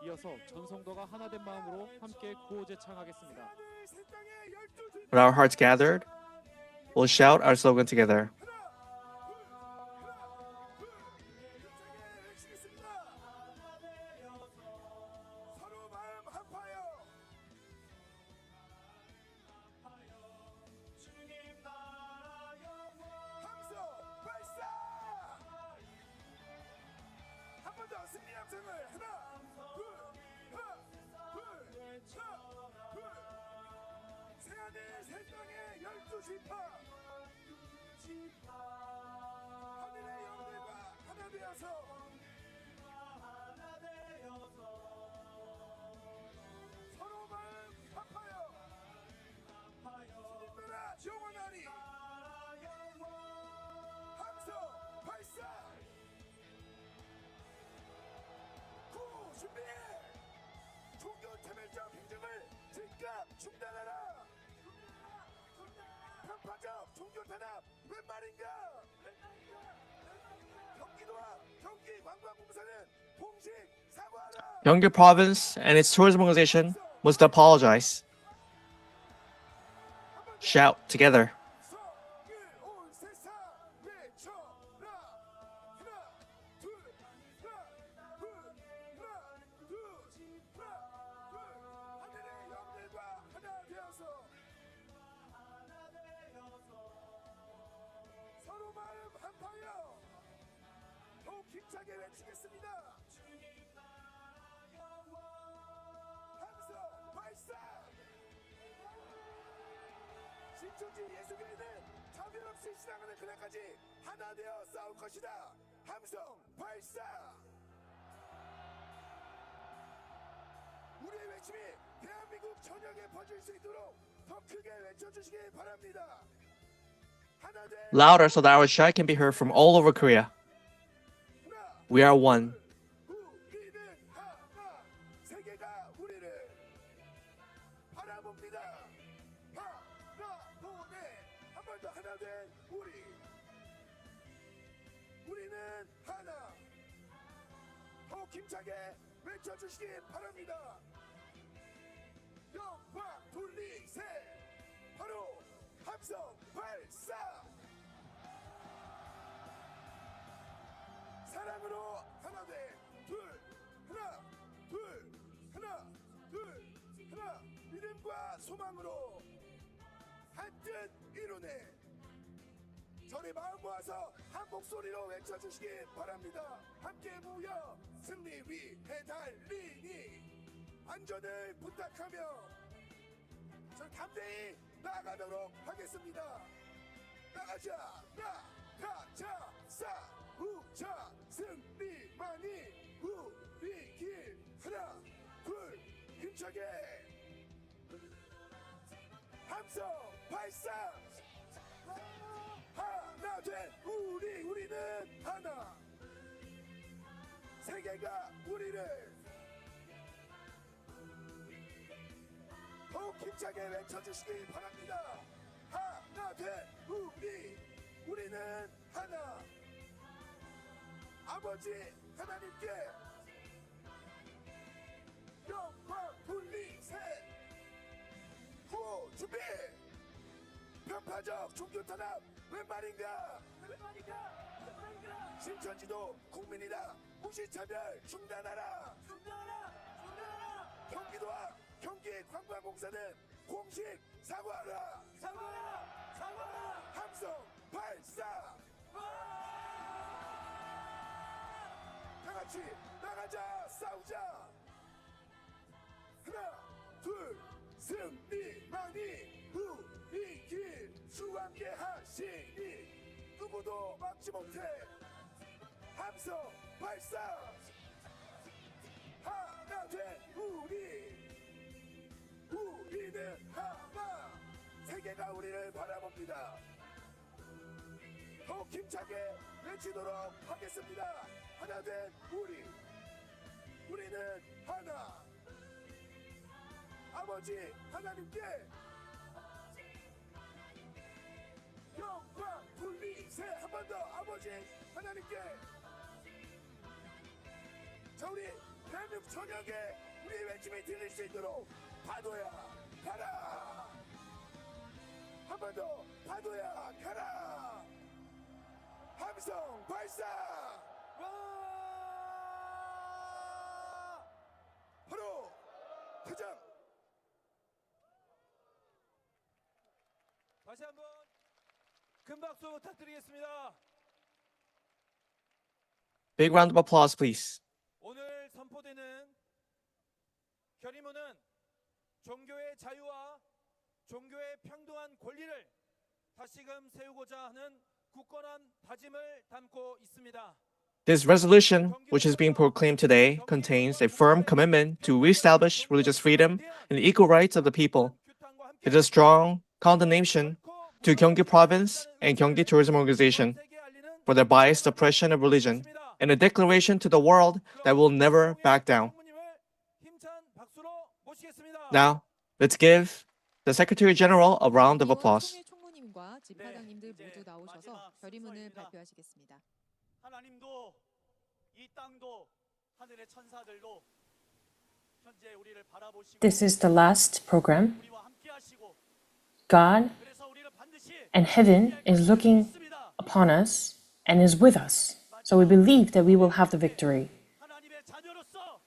이어서 전성도가 하나 된 마음으로 함께 구호 제창하겠습니다. With our hearts gathered, we'll shout our slogan together. Gyeonggi Province and its tourism organization must apologize. Shout together. 신천지 예수교회는 차별 없이 신앙하는 그날까지 하나 되어 싸울 것이다. 함성 발사. 우리의 외침이 대한민국 전역에 퍼질 수 있도록 더 크게 외쳐주시길 바랍니다. 하나 돼. Louder so that our shout can be heard from all over Korea. We are one. 우리는 하나. 세계가 우리를 바라봅니다. 하나 보내. 한 번 더 하나 된 우리. 우리는 하나. 더 힘차게 외쳐주시길 바랍니다. 영광 돌리세. 바로 함성 발사. 사랑으로 하나 둘 하나 둘 하나 둘 하나 믿음과 소망으로 한뜻 이루네. 저리 마음 모아서 한 목소리로 외쳐주시길 바랍니다. 함께 모여 승리 위해 달리니 안전을 부탁하며 저 담대히 나아가도록 하겠습니다. 나가자 나가자 싸우자 승리만이 우리 길. 하나 둘 힘차게 함성 발사. 하나 된 우리는 하나. 세계가 우리를 더욱 힘차게 외쳐주시길 바랍니다. 하나 된 우리는 하나. 아버지 하나님께 영광 돌리세. 구호 준비. 편파적 종교 탄압 웬 말인가. 신천지도 국민이다. 무시차별 중단하라. 경기도와 경기관광공사는 공식 사과하라. 함성 발사. 다 같이 나가자 싸우자. 하나 둘 승리만이 우리 길 수왕게 하시니 누구도 막지 못해. 함성 발사. 하나 된 우리는 하나. 세계가 우리를 바라봅니다. 더 힘차게 외치도록 하겠습니다. 하나 된 우리는 하나. 아버지 하나님께 영광 돌리세. 한 번 더. 아버지 하나님께. 자, 우리 대한민국 전역에 우리의 외침이 들릴 수 있도록 파도야 가라. 한 번 더. 파도야 가라. 함성 발사. 바로 퇴장. 다시 한번 큰 박수 부탁드리겠습니다. Big round of applause, please. 오늘 선포되는 결의문은 종교의 자유와 종교의 평등한 권리를 다시금 세우고자 하는 굳건한 다짐을 담고 있습니다. This resolution, which is being proclaimed today, contains a firm commitment to reestablish religious freedom and the equal rights of the people. It is a strong condemnation to Gyeonggi Province and Gyeonggi Tourism Organization for their biased oppression of religion, and a declaration to the world that will never back down. Now, let's give the Secretary General a round of applause. 총무님과 집사장님들 모두 나오셔서 결의문을 발표하시겠습니다. 하나님도 이 땅도 하늘의 천사들도 현재 우리를 바라보시고 This is the last program. 우리와 함께 하시고 God 그래서 우리를 반드시 and heaven is looking upon us and is with us. So we believe that we will have the victory. 하나님의 자녀로서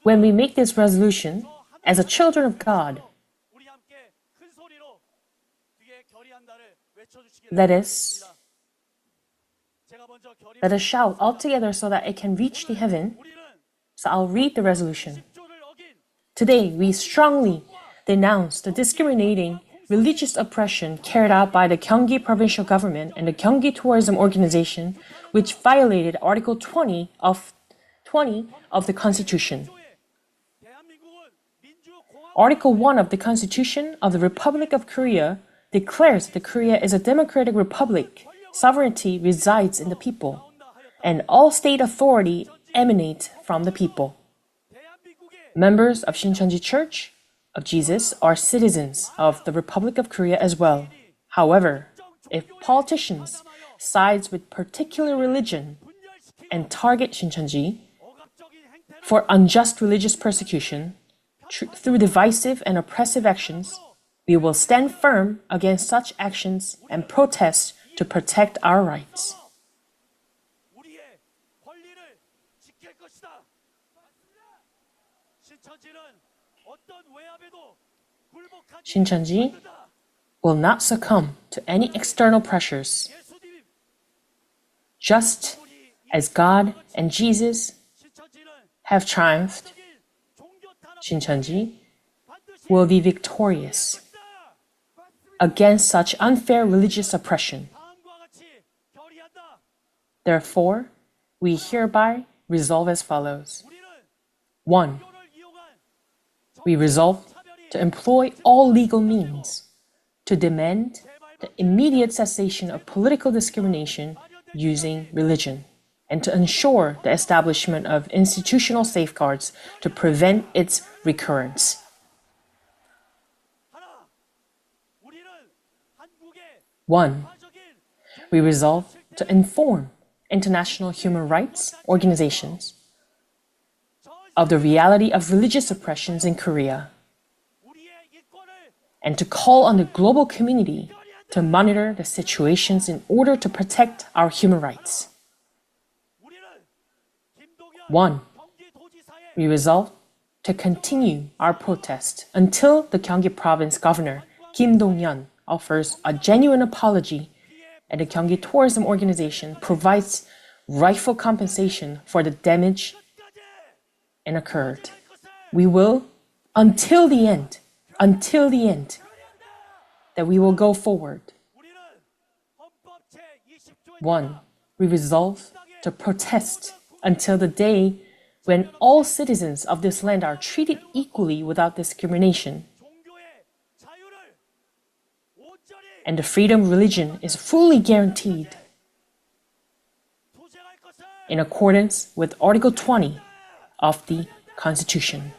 When we make this resolution, as a children of God, 우리 함께 큰 소리로 뒤에 결의한다를 외쳐주시기를 let us 바랍니다. 제가 먼저 let us shout all together so that it can reach the heaven. 우리는 So I'll read the resolution. 10조를 어긴 Today, we strongly denounce the discriminating religious oppression carried out by the Gyeonggi provincial government and the Gyeonggi Tourism Organization, which violated Article 20 of the Constitution. 대한민국은 민주공화국 Article 1 of the Constitution of the Republic of Korea declares that Korea is a democratic republic. Sovereignty resides in the people, and all state authority emanates from the people. Members of Shincheonji Church of Jesus are citizens of the Republic of Korea as well. However, if politicians sides with particular religion and target Shincheonji for unjust religious persecution through divisive and oppressive actions, we will stand firm against such actions and protest to protect our rights. 우리의 권리를 지킬 것이다. 신천지는 어떤 외압에도 굴복하지 Shincheonji 않는다. will not succumb to any external pressures. 예수님, Just as God and Jesus 신천지는 have triumphed, 종교 탄압 Shincheonji 반드시 will be victorious against such unfair religious oppression. 다음과 같이 결의한다. Therefore, we hereby resolve as follows. 우리는 1. 교를 이용한 We resolve to employ all legal means to demand the immediate cessation of political discrimination using religion and to ensure the establishment of institutional safeguards to prevent its recurrence. 하나, 우리는 한국의 1. 파적인 We resolve to inform international human rights organizations of the reality of religious oppressions in Korea 우리의 인권을 and to call on the global community to monitor the situations in order to protect our human rights. 우리는 김동연 1. 경기도지사의 We resolve to continue our protest until the Gyeonggi Province Governor Kim Dong-yeon offers a genuine apology and the Gyeonggi Tourism Organization provides rightful compensation for the damage occurred. We will, until the end, that we will go forward. 1. We resolve to protest until the day when all citizens of this land are treated equally without discrimination, and the freedom of religion is fully guaranteed in accordance with Article 20 of the Constitution.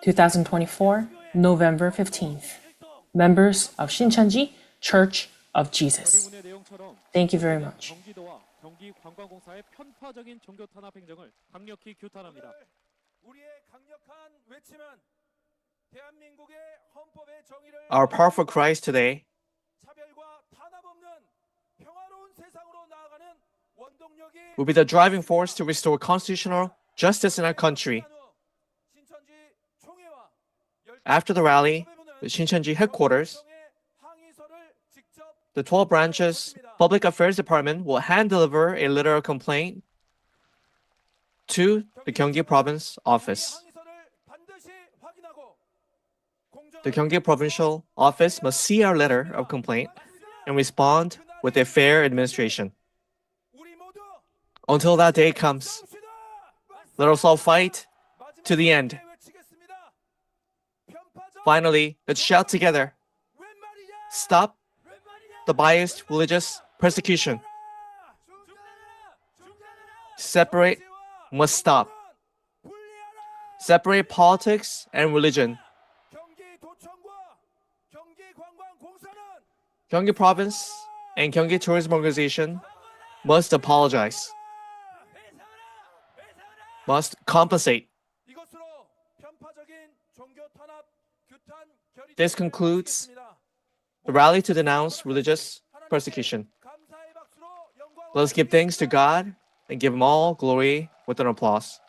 2024, November 15th. Members of Shincheonji Church of Jesus. Thank you very much. 경기도와 경기 관광공사의 편파적인 종교 탄압 행정을 강력히 규탄합니다. 우리의 강력한 외침은 대한민국의 헌법의 정의를 Our powerful cries today 차별과 탄압 없는 평화로운 세상으로 나아가는 원동력이 will be the driving force to restore constitutional justice in our country. 신천지 총회와 After the rally, the Shincheonji headquarters, 항의서를 직접 the 12 branches Public Affairs Department will hand deliver a letter of complaint to the Gyeonggi Province Office. 항의서를 반드시 확인하고 The Gyeonggi Provincial Office must see our letter of complaint and respond with a fair administration. 우리 모두 Until that day comes, let us all fight to the end. 외치겠습니다. 편파적 Finally, let's shout together, 웬 말이냐? stop the biased religious persecution. Separate must stop. Separate politics and religion. 경기도청과 경기관광공사는 Gyeonggi Province and Gyeonggi Tourism Organization must apologize, must compensate. 이것으로 편파적인 종교 탄압 규탄 결의 This concludes the rally to denounce religious persecution. 감사의 박수로 영광 Let us give thanks to God and give Him all glory with an applause.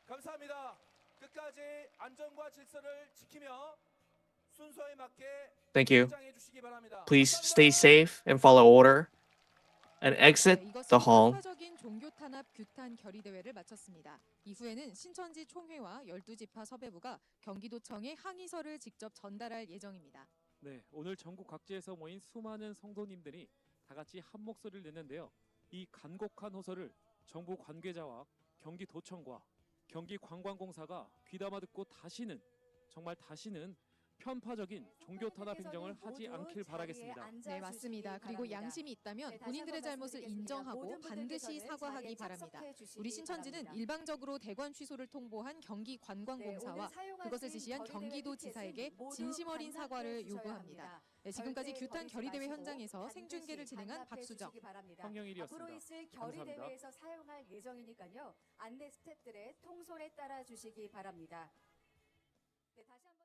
감사합니다. 끝까지 안전과 질서를 지키며 순서에 맞게 Thank you. 입장해 주시기 바랍니다. Please stay safe and follow order and exit the hall. 편파적인 종교 탄압 규탄 결의 대회를 마쳤습니다. 이후에는 신천지 총회와 12지파 섭외부가 경기도청에 항의서를 직접 전달할 예정입니다. 네, 오늘 전국 각지에서 모인 수많은 성도님들이 다 같이 한 목소리를 냈는데요. 이 간곡한 호소를 정부 관계자와 경기도청과 경기관광공사가 귀담아 듣고 다시는 편파적인 종교 탄압 행정을 하지 않길 바라겠습니다. 네, 맞습니다. 그리고 양심이 있다면 본인들의 잘못을 인정하고 반드시 사과하기 바랍니다. 우리 신천지는 일방적으로 대관 취소를 통보한 경기관광공사와 그것을 지시한 경기도 지사에게 진심 어린 사과를 요구합니다. 네, 지금까지 규탄 결의대회 현장에서 생중계를 진행한 박수정, 황영일이었습니다. 앞으로 있을 결의대회에서 사용할 예정이니까요. 안내 스태프들의 통솔에 따라 주시기 바랍니다. 네, 다시 한번